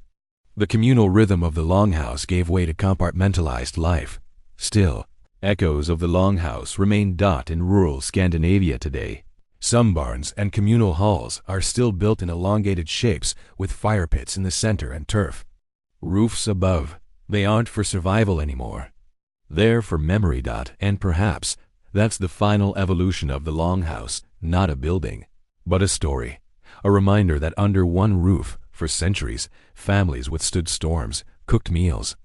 The communal rhythm of the longhouse gave way to compartmentalized life. Still, echoes of the longhouse remain. In rural Scandinavia today, some barns and communal halls are still built in elongated shapes with fire pits in the center and turf. Roofs above. They aren't for survival anymore. They're for memory. And perhaps that's the final evolution of the longhouse, not a building, but a story. A reminder that under one roof, for centuries, families withstood storms, cooked meals,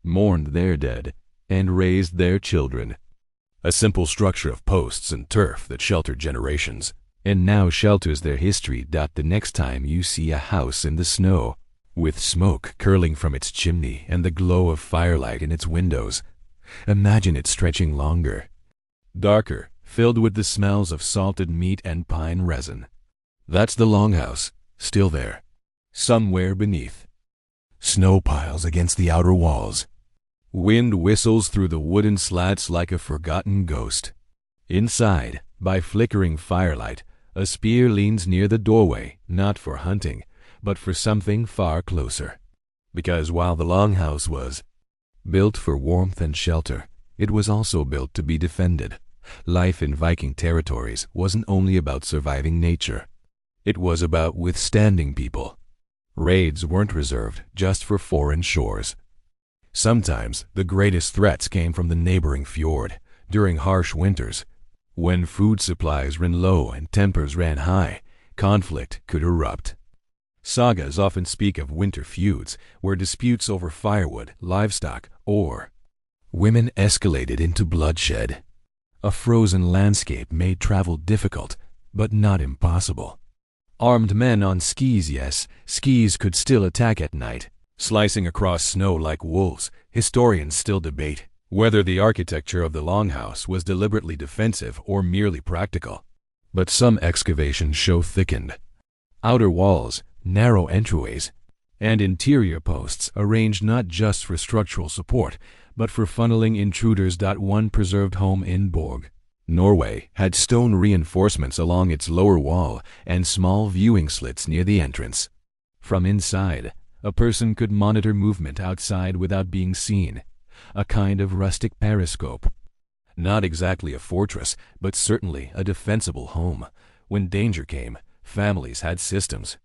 mourned their dead, and raised their children. A simple structure of posts and turf that sheltered generations, and now shelters their history. The next time you see a house in the snow, with smoke curling from its chimney and the glow of firelight in its windows, imagine it stretching longer, darker, filled with the smells of salted meat and pine resin. That's the longhouse, still there, somewhere beneath. Snow piles against the outer walls, Wind whistles through the wooden slats like a forgotten ghost. Inside, by flickering firelight, a spear leans near the doorway, not for hunting, but for something far closer. Because while the longhouse was built for warmth and shelter, it was also built to be defended. Life in Viking territories wasn't only about surviving nature. It was about withstanding people. Raids weren't reserved just for foreign shores. Sometimes the greatest threats came from the neighboring fjord during harsh winters. When food supplies ran low and tempers ran high, conflict could erupt. Sagas often speak of winter feuds, where disputes over firewood, livestock, or women escalated into bloodshed. A frozen landscape made travel difficult, but not impossible. Armed men on skis, yes, skis could still attack at night, slicing across snow like wolves. Historians still debate whether the architecture of the longhouse was deliberately defensive or merely practical. But some excavations show thickened outer walls, narrow entryways, and interior posts arranged not just for structural support, but for funneling intruders. One preserved home in Borg, Norway, had stone reinforcements along its lower wall and small viewing slits near the entrance. From inside, a person could monitor movement outside without being seen, a kind of rustic periscope. Not exactly a fortress, but certainly a defensible home. When danger came, families had systems.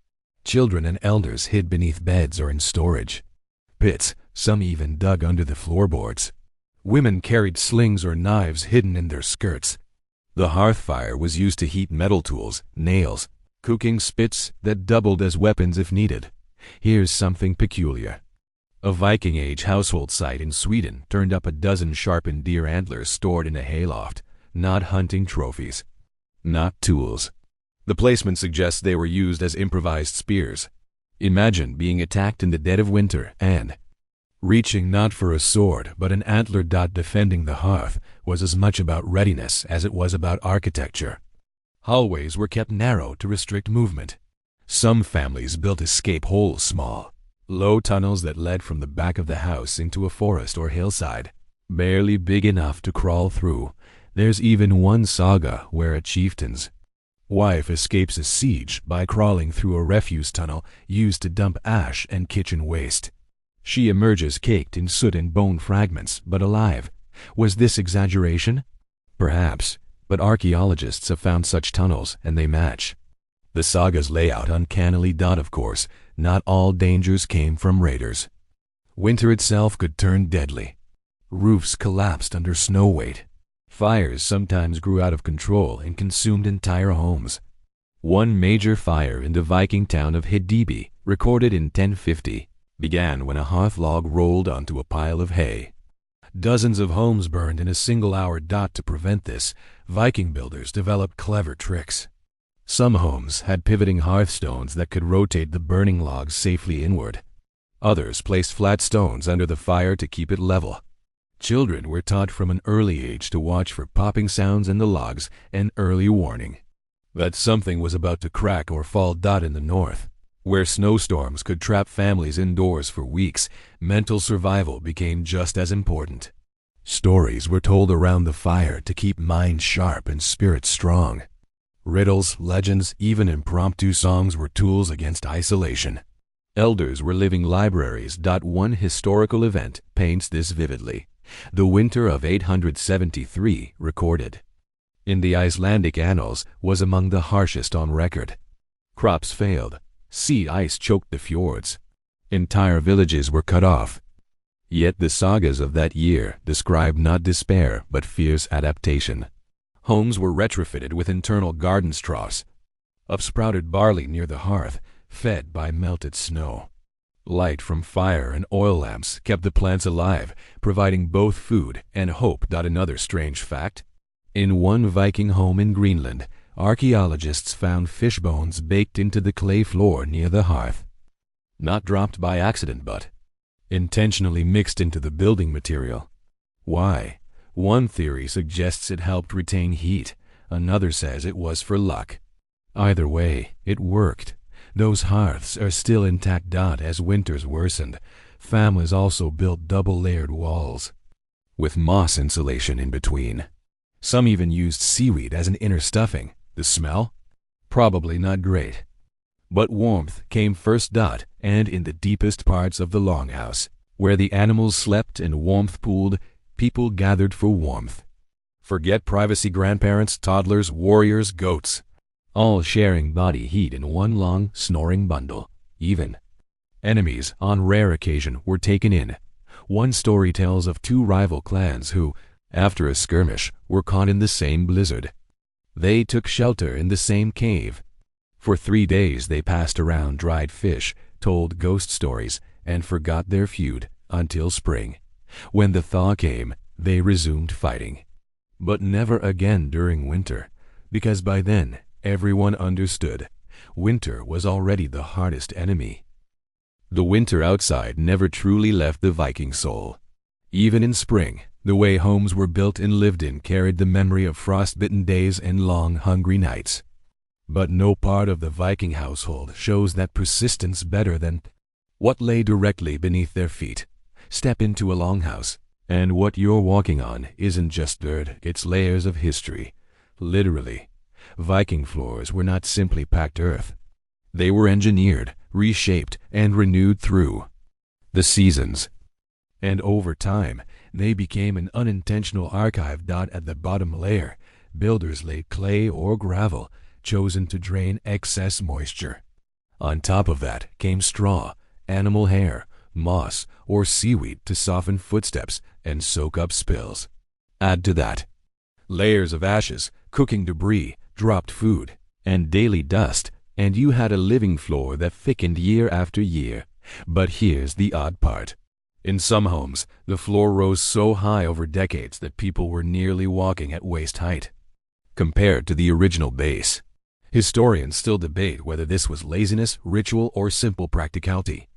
Children and elders hid beneath beds or in storage pits, some even dug under the floorboards. Women carried slings or knives hidden in their skirts. The hearth fire was used to heat metal tools, nails, cooking spits that doubled as weapons if needed. Here's something peculiar. A Viking Age household site in Sweden turned up a dozen sharpened deer antlers stored in a hayloft. Not hunting trophies, not tools. The placement suggests they were used as improvised spears. Imagine being attacked in the dead of winter and reaching not for a sword but an antler. Defending the hearth was as much about readiness as it was about architecture. Hallways were kept narrow to restrict movement. Some families built escape holes, small, low tunnels that led from the back of the house into a forest or hillside, barely big enough to crawl through. There's even one saga where a chieftain's wife escapes a siege by crawling through a refuse tunnel used to dump ash and kitchen waste. She emerges caked in soot and bone fragments, but alive. Was this exaggeration? Perhaps, but archaeologists have found such tunnels, and they match the saga's layout uncannily. Of course, not all dangers came from raiders. Winter itself could turn deadly. Roofs collapsed under snow weight. Fires sometimes grew out of control and consumed entire homes. One major fire in the Viking town of Hedeby, recorded in 1050, began when a hearth log rolled onto a pile of hay. Dozens of homes burned in a single hour. To prevent this, Viking builders developed clever tricks. Some homes had pivoting hearthstones that could rotate the burning logs safely inward. Others placed flat stones under the fire to keep it level. Children were taught from an early age to watch for popping sounds in the logs, an early warning that something was about to crack or fall. In the north, where snowstorms could trap families indoors for weeks, mental survival became just as important. Stories were told around the fire to keep minds sharp and spirits strong. Riddles, legends, even impromptu songs were tools against isolation. Elders were living libraries. One historical event paints this vividly. The winter of 873, recorded in the Icelandic annals, was among the harshest on record. Crops failed. Sea ice choked the fjords. Entire villages were cut off. Yet the sagas of that year describe not despair but fierce adaptation. Homes were retrofitted with internal garden troughs of sprouted barley near the hearth, fed by melted snow. Light from fire and oil lamps kept the plants alive, providing both food and hope. Another strange fact. In one Viking home in Greenland, archaeologists found fish bones baked into the clay floor near the hearth. Not dropped by accident, but intentionally mixed into the building material. Why? One theory suggests it helped retain heat. Another says it was for luck. Either way, it worked. Those hearths are still intact. As winters worsened, families also built double-layered walls, with moss insulation in between. Some even used seaweed as an inner stuffing. The smell? Probably not great. But warmth came first. And in the deepest parts of the longhouse, where the animals slept and warmth pooled, people gathered for warmth. Forget privacy, grandparents, toddlers, warriors, goats, all sharing body heat in one long, snoring bundle. Even enemies, on rare occasion, were taken in. One story tells of two rival clans who, after a skirmish, were caught in the same blizzard. They took shelter in the same cave. For 3 days they passed around dried fish, told ghost stories, and forgot their feud until spring. When the thaw came, they resumed fighting. But never again during winter, because by then everyone understood winter was already the hardest enemy. The winter outside never truly left the Viking soul. Even in spring, the way homes were built and lived in carried the memory of frostbitten days and long, hungry nights. But no part of the Viking household shows that persistence better than what lay directly beneath their feet. Step into a longhouse, and what you're walking on isn't just dirt, it's layers of history. Literally, Viking floors were not simply packed earth. They were engineered, reshaped, and renewed through the seasons. And over time, they became an unintentional archive. At the bottom layer, builders laid clay or gravel, chosen to drain excess moisture. On top of that came straw, animal hair, moss, or seaweed to soften footsteps and soak up spills. Add to that layers of ashes, cooking debris, dropped food, and daily dust, and you had a living floor that thickened year after year. But here's the odd part. In some homes, the floor rose so high over decades that people were nearly walking at waist height. Compared to the original base, historians still debate whether this was laziness, ritual, or simple practicality.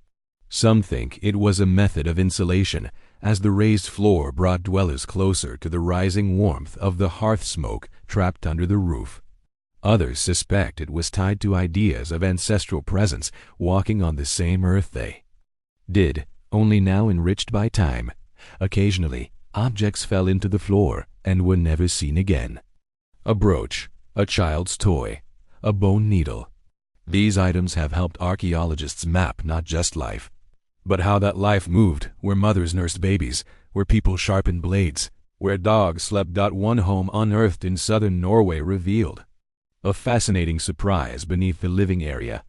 Some think it was a method of insulation, as the raised floor brought dwellers closer to the rising warmth of the hearth smoke trapped under the roof. Others suspect it was tied to ideas of ancestral presence walking on the same earth they did, only now enriched by time. Occasionally, objects fell into the floor and were never seen again. A brooch, a child's toy, a bone needle. These items have helped archaeologists map not just life, but how that life moved, where mothers nursed babies, where people sharpened blades, where dogs slept. One home unearthed in southern Norway revealed a fascinating surprise beneath the living area.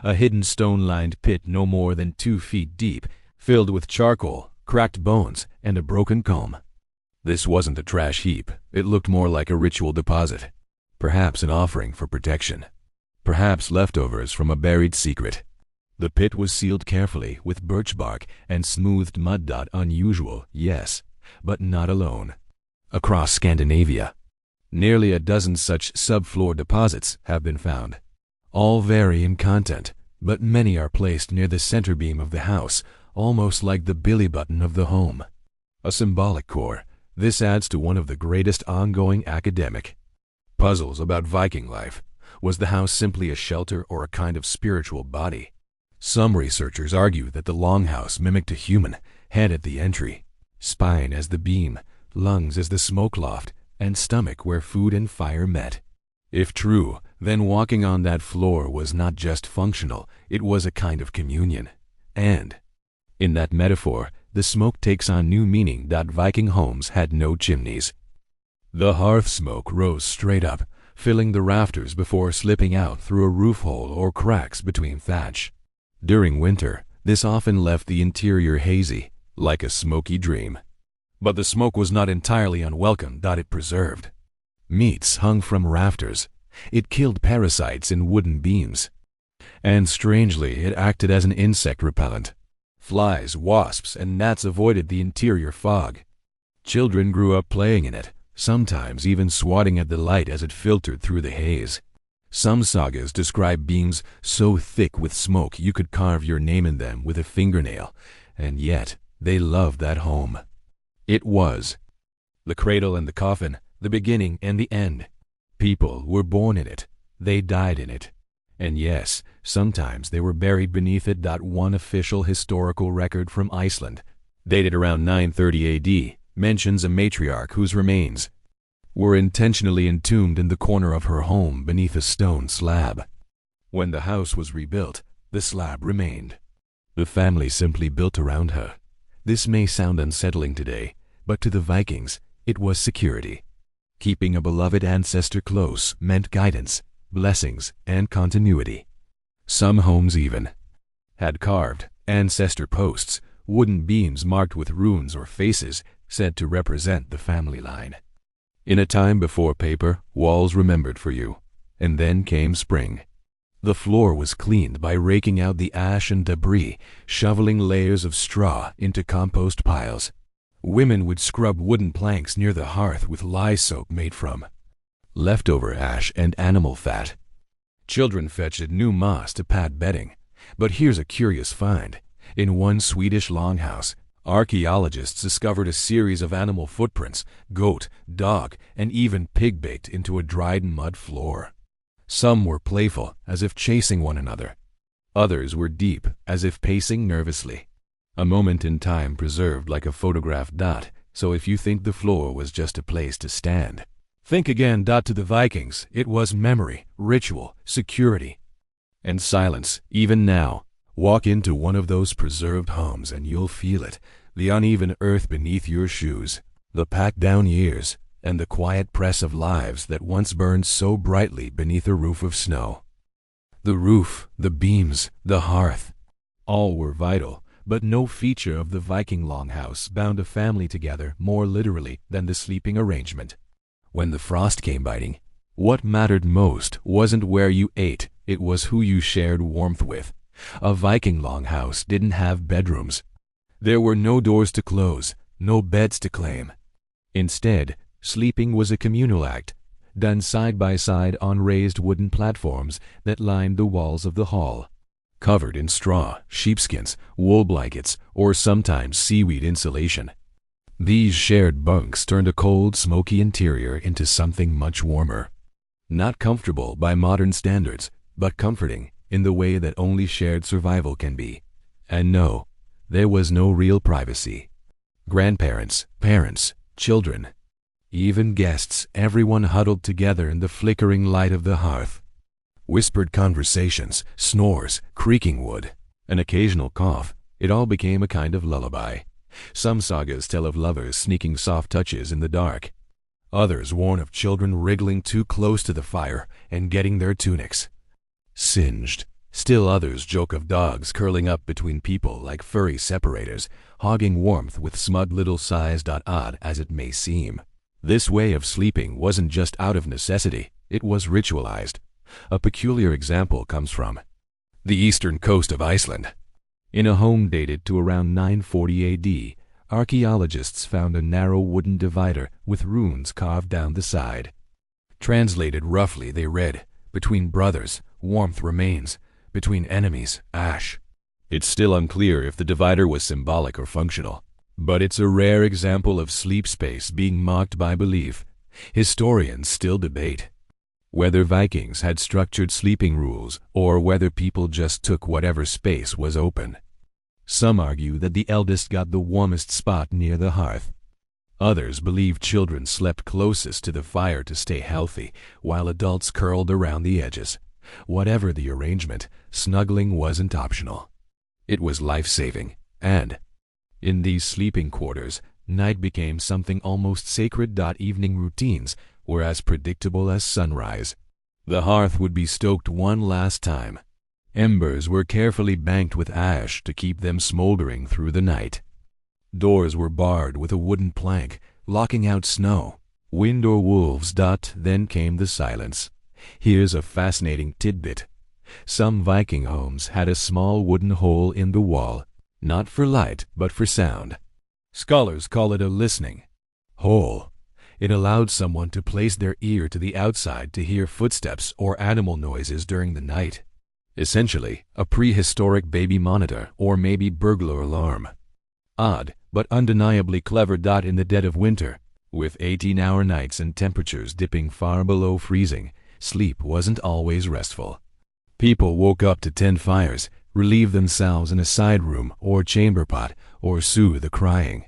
A hidden stone-lined pit no more than 2 feet deep, filled with charcoal, cracked bones, and a broken comb. This wasn't a trash heap. It looked more like a ritual deposit. Perhaps an offering for protection. Perhaps leftovers from a buried secret. The pit was sealed carefully with birch bark and smoothed mud. Unusual, yes, but not alone. Across Scandinavia, nearly a dozen such subfloor deposits have been found. All vary in content, but many are placed near the center beam of the house, almost like the belly button of the home. A symbolic core, this adds to one of the greatest ongoing academic puzzles about Viking life. Was the house simply a shelter or a kind of spiritual body? Some researchers argue that the longhouse mimicked a human, head at the entry, spine as the beam, lungs as the smoke loft, and stomach where food and fire met. If true, then walking on that floor was not just functional, it was a kind of communion. And in that metaphor, the smoke takes on new meaning. Viking homes had no chimneys. The hearth smoke rose straight up, filling the rafters before slipping out through a roof hole or cracks between thatch. During winter, this often left the interior hazy, like a smoky dream. But the smoke was not entirely unwelcome. It preserved meats hung from rafters. It killed parasites in wooden beams. And strangely, it acted as an insect repellent. Flies, wasps, and gnats avoided the interior fog. Children grew up playing in it, sometimes even swatting at the light as it filtered through the haze. Some sagas describe beams so thick with smoke you could carve your name in them with a fingernail, and yet they loved that home. It was the cradle and the coffin, the beginning and the end. People were born in it. They died in it. And yes, sometimes they were buried beneath it. One official historical record from Iceland, dated around 930 AD, mentions a matriarch whose remains were intentionally entombed in the corner of her home beneath a stone slab. When the house was rebuilt, the slab remained. The family simply built around her. This may sound unsettling today, but to the Vikings, it was security. Keeping a beloved ancestor close meant guidance, blessings, and continuity. Some homes even had carved ancestor posts, wooden beams marked with runes or faces said to represent the family line. In a time before paper, walls remembered for you. And then came spring. The floor was cleaned by raking out the ash and debris, shoveling layers of straw into compost piles. Women would scrub wooden planks near the hearth with lye soap made from leftover ash and animal fat. Children fetched new moss to pad bedding. But here's a curious find. In one Swedish longhouse, archaeologists discovered a series of animal footprints, goat, dog, and even pig baked into a dried mud floor. Some were playful, as if chasing one another. Others were deep, as if pacing nervously. A moment in time preserved like a photograph. So if you think the floor was just a place to stand, think again. To the Vikings, it was memory, ritual, security, and silence. Even now, walk into one of those preserved homes and you'll feel it. The uneven earth beneath your shoes, the packed down years, and the quiet press of lives that once burned so brightly beneath a roof of snow. The roof, the beams, the hearth, all were vital, but no feature of the Viking longhouse bound a family together more literally than the sleeping arrangement. When the frost came biting, what mattered most wasn't where you ate, it was who you shared warmth with. A Viking longhouse didn't have bedrooms. There were no doors to close, no beds to claim. Instead, sleeping was a communal act, done side by side on raised wooden platforms that lined the walls of the hall. Covered in straw, sheepskins, wool blankets, or sometimes seaweed insulation. These shared bunks turned a cold, smoky interior into something much warmer. Not comfortable by modern standards, but comforting in the way that only shared survival can be. And no, there was no real privacy. Grandparents, parents, children, even guests, everyone huddled together in the flickering light of the hearth. Whispered conversations, snores, creaking wood, an occasional cough, it all became a kind of lullaby. Some sagas tell of lovers sneaking soft touches in the dark. Others warn of children wriggling too close to the fire and getting their tunics singed. Still others joke of dogs curling up between people like furry separators, hogging warmth with smug little sighs. Odd as it may seem, this way of sleeping wasn't just out of necessity, it was ritualized. A peculiar example comes from the eastern coast of Iceland. In a home dated to around 940 AD, archaeologists found a narrow wooden divider with runes carved down the side. Translated roughly, they read, "Between brothers, warmth remains. Between enemies, ash." It's still unclear if the divider was symbolic or functional, but it's a rare example of sleep space being mocked by belief. Historians still debate whether Vikings had structured sleeping rules or whether people just took whatever space was open. Some argue that the eldest got the warmest spot near the hearth. Others believe children slept closest to the fire to stay healthy, while adults curled around the edges. Whatever the arrangement, snuggling wasn't optional. It was life-saving, and in these sleeping quarters, night became something almost sacred. Evening routines were as predictable as sunrise. The hearth would be stoked one last time. Embers were carefully banked with ash to keep them smoldering through the night. Doors were barred with a wooden plank, locking out snow, wind, or wolves. Then came the silence. Here's a fascinating tidbit. Some Viking homes had a small wooden hole in the wall, not for light, but for sound. Scholars call it a listening hole. It allowed someone to place their ear to the outside to hear footsteps or animal noises during the night. Essentially, a prehistoric baby monitor or maybe burglar alarm. Odd, but undeniably clever. In the dead of winter, with 18-hour nights and temperatures dipping far below freezing, sleep wasn't always restful. People woke up to tend fires, relieve themselves in a side room or chamber pot, or soothe the crying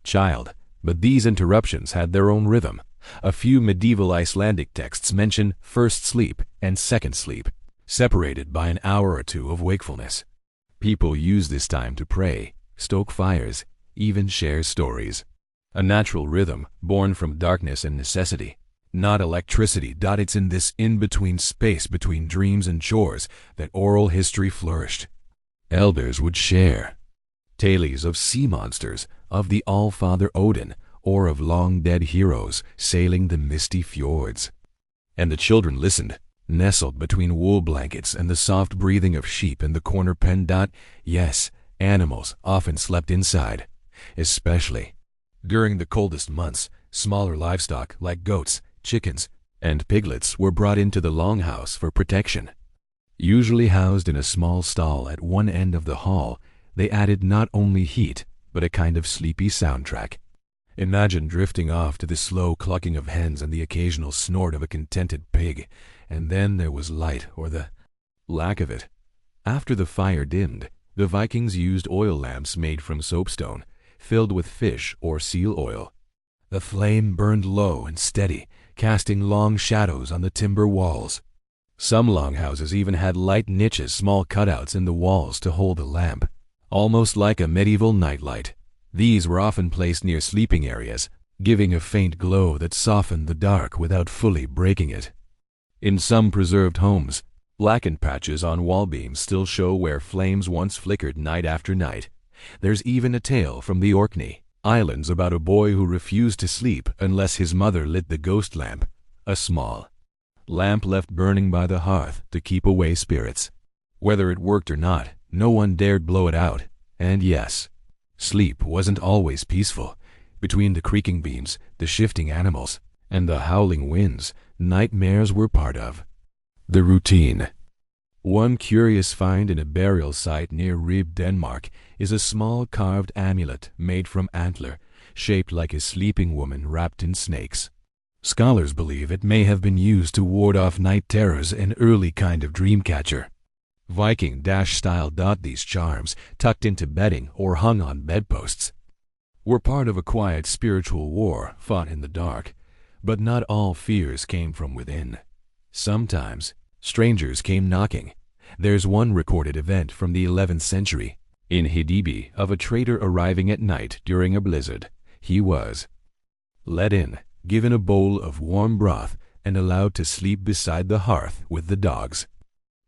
child. But these interruptions had their own rhythm. A few medieval Icelandic texts mention first sleep and second sleep, separated by an hour or two of wakefulness. People use this time to pray, stoke fires, even share stories. A natural rhythm born from darkness and necessity, not electricity. It's in this in-between space between dreams and chores that oral history flourished. Elders would share tales of sea monsters, of the All-Father Odin, or of long-dead heroes sailing the misty fjords. And the children listened, nestled between wool blankets and the soft breathing of sheep in the corner pen. Yes, animals often slept inside, especially during the coldest months. Smaller livestock like goats, chickens, and piglets were brought into the longhouse for protection. Usually housed in a small stall at one end of the hall, they added not only heat, but a kind of sleepy soundtrack. Imagine drifting off to the slow clucking of hens and the occasional snort of a contented pig, and then there was light, or the lack of it. After the fire dimmed, the Vikings used oil lamps made from soapstone, filled with fish or seal oil. The flame burned low and steady, casting long shadows on the timber walls. Some longhouses even had light niches, small cutouts in the walls to hold a lamp, almost like a medieval nightlight. These were often placed near sleeping areas, giving a faint glow that softened the dark without fully breaking it. In some preserved homes, blackened patches on wall beams still show where flames once flickered night after night. There's even a tale from the Orkney Islands about a boy who refused to sleep unless his mother lit the ghost lamp, a small lamp left burning by the hearth to keep away spirits. Whether it worked or not, no one dared blow it out. And yes, sleep wasn't always peaceful. Between the creaking beams, the shifting animals, and the howling winds, nightmares were part of the routine. One curious find in a burial site near Ribe, Denmark, is a small carved amulet made from antler, shaped like a sleeping woman wrapped in snakes. Scholars believe it may have been used to ward off night terrors, an early kind of dream catcher. Viking-style. These charms, tucked into bedding or hung on bedposts, were part of a quiet spiritual war fought in the dark. But not all fears came from within. Sometimes strangers came knocking. There's one recorded event from the 11th century in Hidibi of a trader arriving at night during a blizzard. He was let in, given a bowl of warm broth, and allowed to sleep beside the hearth with the dogs.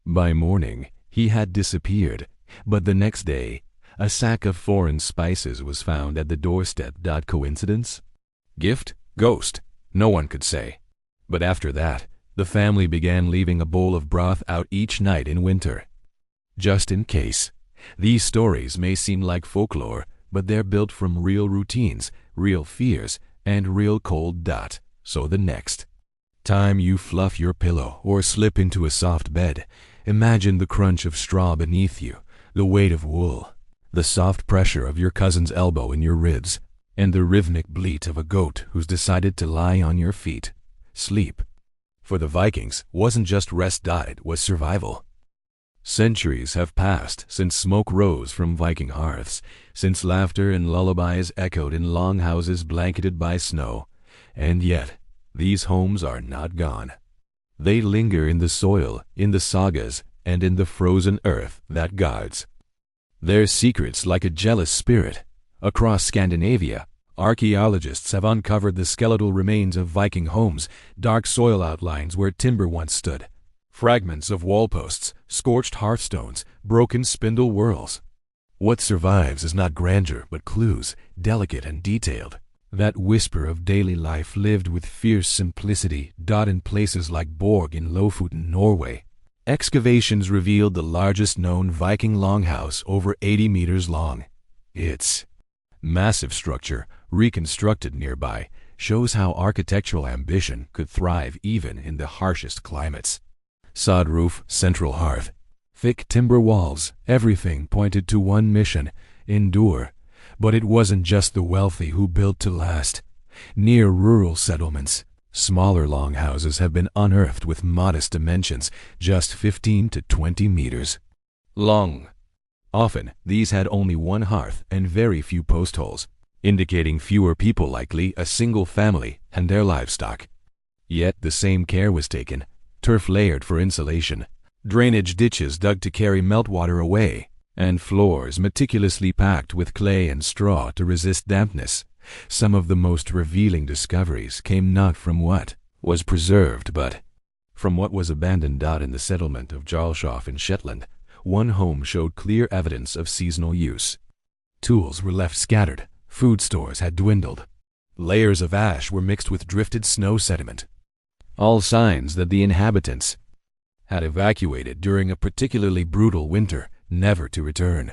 By morning, he had disappeared, but the next day, a sack of foreign spices was found at the doorstep. Coincidence? Gift? Ghost? No one could say. But after that, the family began leaving a bowl of broth out each night in winter, just in case. These stories may seem like folklore, but they're built from real routines, real fears, and real cold. So the next time you fluff your pillow or slip into a soft bed, imagine the crunch of straw beneath you, the weight of wool, the soft pressure of your cousin's elbow in your ribs, and the rhythmic bleat of a goat who's decided to lie on your feet. Sleep, for the Vikings, wasn't just rest. It was survival. Centuries have passed since smoke rose from Viking hearths, since laughter and lullabies echoed in long houses blanketed by snow, and yet these homes are not gone. They linger in the soil, in the sagas, and in the frozen earth that guards their secrets like a jealous spirit. Across Scandinavia, archaeologists have uncovered the skeletal remains of Viking homes, dark soil outlines where timber once stood, fragments of wall posts, scorched hearthstones, broken spindle whorls. What survives is not grandeur, but clues, delicate and detailed. That whisper of daily life lived with fierce simplicity. In places like Borg in Lofoten, Norway, excavations revealed the largest known Viking longhouse, over 80 meters long. Its massive structure, reconstructed nearby, shows how architectural ambition could thrive even in the harshest climates. Sod roof, central hearth, thick timber walls, everything pointed to one mission: endure. But it wasn't just the wealthy who built to last. Near rural settlements, Smaller longhouses have been unearthed with modest dimensions, just 15 to 20 meters long. Often, these had only one hearth and very few post holes, indicating fewer people, likely a single family and their livestock. Yet the same care was taken: turf layered for insulation, drainage ditches dug to carry meltwater away, and floors meticulously packed with clay and straw to resist dampness. Some of the most revealing discoveries came not from what was preserved, but from what was abandoned. In the settlement of Jarlshof in Shetland, one home showed clear evidence of seasonal use. Tools were left scattered, food stores had dwindled, layers of ash were mixed with drifted snow sediment, all signs that the inhabitants had evacuated during a particularly brutal winter, never to return.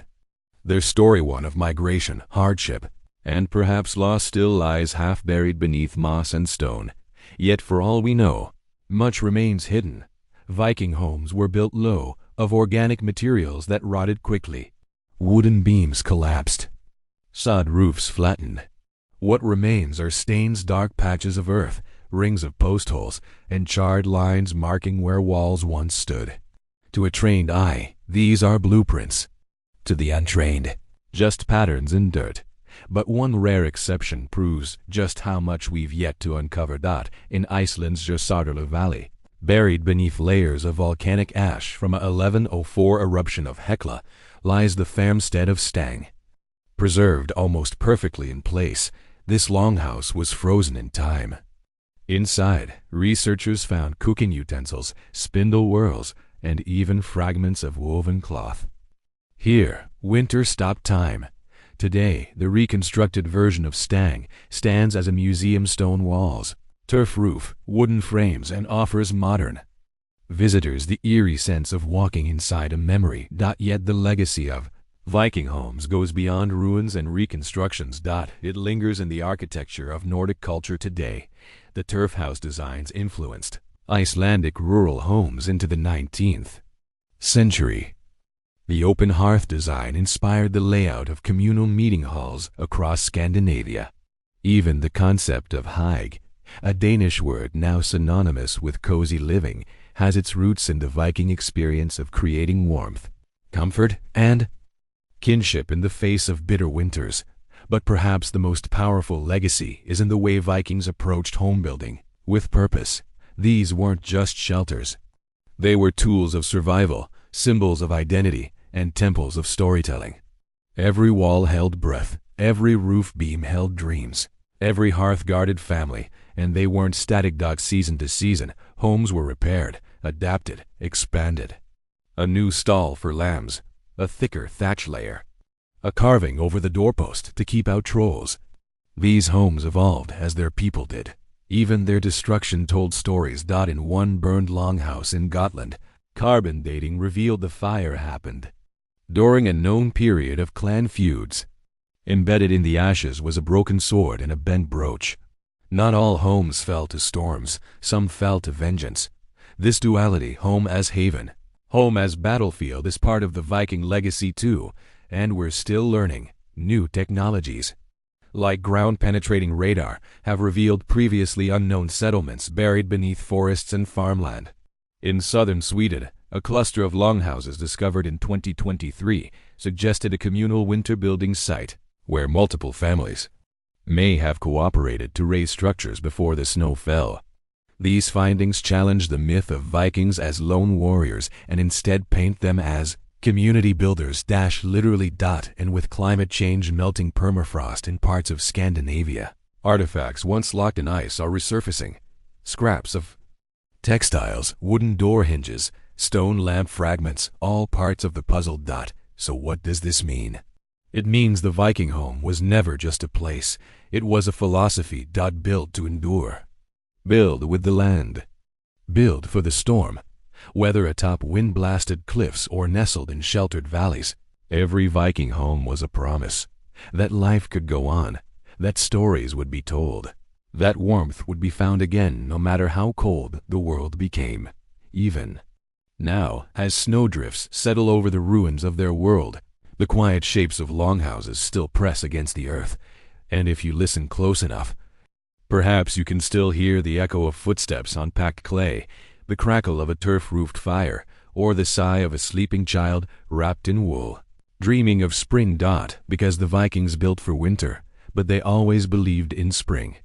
Their story, one of migration, hardship, and perhaps loss, still lies half buried beneath moss and stone. Yet for all we know, much remains hidden. Viking homes were built low, of organic materials that rotted quickly. Wooden beams collapsed, sod roofs flattened. What remains are stains, dark patches of earth, rings of post holes, and charred lines marking where walls once stood. To a trained eye, these are blueprints. To the untrained, just patterns in dirt. But one rare exception proves just how much we've yet to uncover. In Iceland's Jökulsárlón Valley, buried beneath layers of volcanic ash from a 1104 eruption of Hekla, lies the farmstead of Stang. Preserved almost perfectly in place, this longhouse was frozen in time. Inside, researchers found cooking utensils, spindle whorls, and even fragments of woven cloth. Here, winter stopped time. Today, the reconstructed version of Stang stands as a museum: stone walls, turf roof, wooden frames, and offers modern visitors the eerie sense of walking inside a memory. Yet the legacy of Viking homes goes beyond ruins and reconstructions. It lingers in the architecture of Nordic culture today. The turf house designs influenced Icelandic rural homes into the 19th century. The open hearth design inspired the layout of communal meeting halls across Scandinavia. Even the concept of hygge, a Danish word now synonymous with cozy living, has its roots in the Viking experience of creating warmth, comfort, and kinship in the face of bitter winters. But perhaps the most powerful legacy is in the way Vikings approached home building, with purpose. These weren't just shelters. They were tools of survival, symbols of identity, and temples of storytelling. Every wall held breath, every roof beam held dreams, every hearth guarded family, and they weren't static. Season to season, homes were repaired, adapted, expanded. A new stall for lambs, a thicker thatch layer, a carving over the doorpost to keep out trolls. These homes evolved as their people did. Even their destruction told stories. In one burned longhouse in Gotland, carbon dating revealed the fire happened during a known period of clan feuds. Embedded in the ashes was a broken sword and a bent brooch. Not all homes fell to storms, some fell to vengeance. This duality, home as haven, home as battlefield, is part of the Viking legacy too, and we're still learning. New technologies, like ground-penetrating radar, have revealed previously unknown settlements buried beneath forests and farmland. In southern Sweden, a cluster of longhouses discovered in 2023 suggested a communal winter building site where multiple families may have cooperated to raise structures before the snow fell. These findings challenge the myth of Vikings as lone warriors and instead paint them as community builders. Literally. And with climate change melting permafrost in parts of Scandinavia, artifacts once locked in ice are resurfacing. Scraps of textiles, wooden door hinges, stone lamp fragments, all parts of the puzzle. So what does this mean? It means the Viking home was never just a place. It was a philosophy. Built to endure. Build with the land. Build for the storm. Whether atop wind-blasted cliffs or nestled in sheltered valleys, every Viking home was a promise that life could go on, that stories would be told, that warmth would be found again no matter how cold the world became. Even now, as snowdrifts settle over the ruins of their world, the quiet shapes of longhouses still press against the earth, and if you listen close enough, Perhaps you can still hear the echo of footsteps on packed clay, the crackle of a turf-roofed fire, or the sigh of a sleeping child wrapped in wool. Dreaming of spring. Because the Vikings built for winter, but they always believed in spring.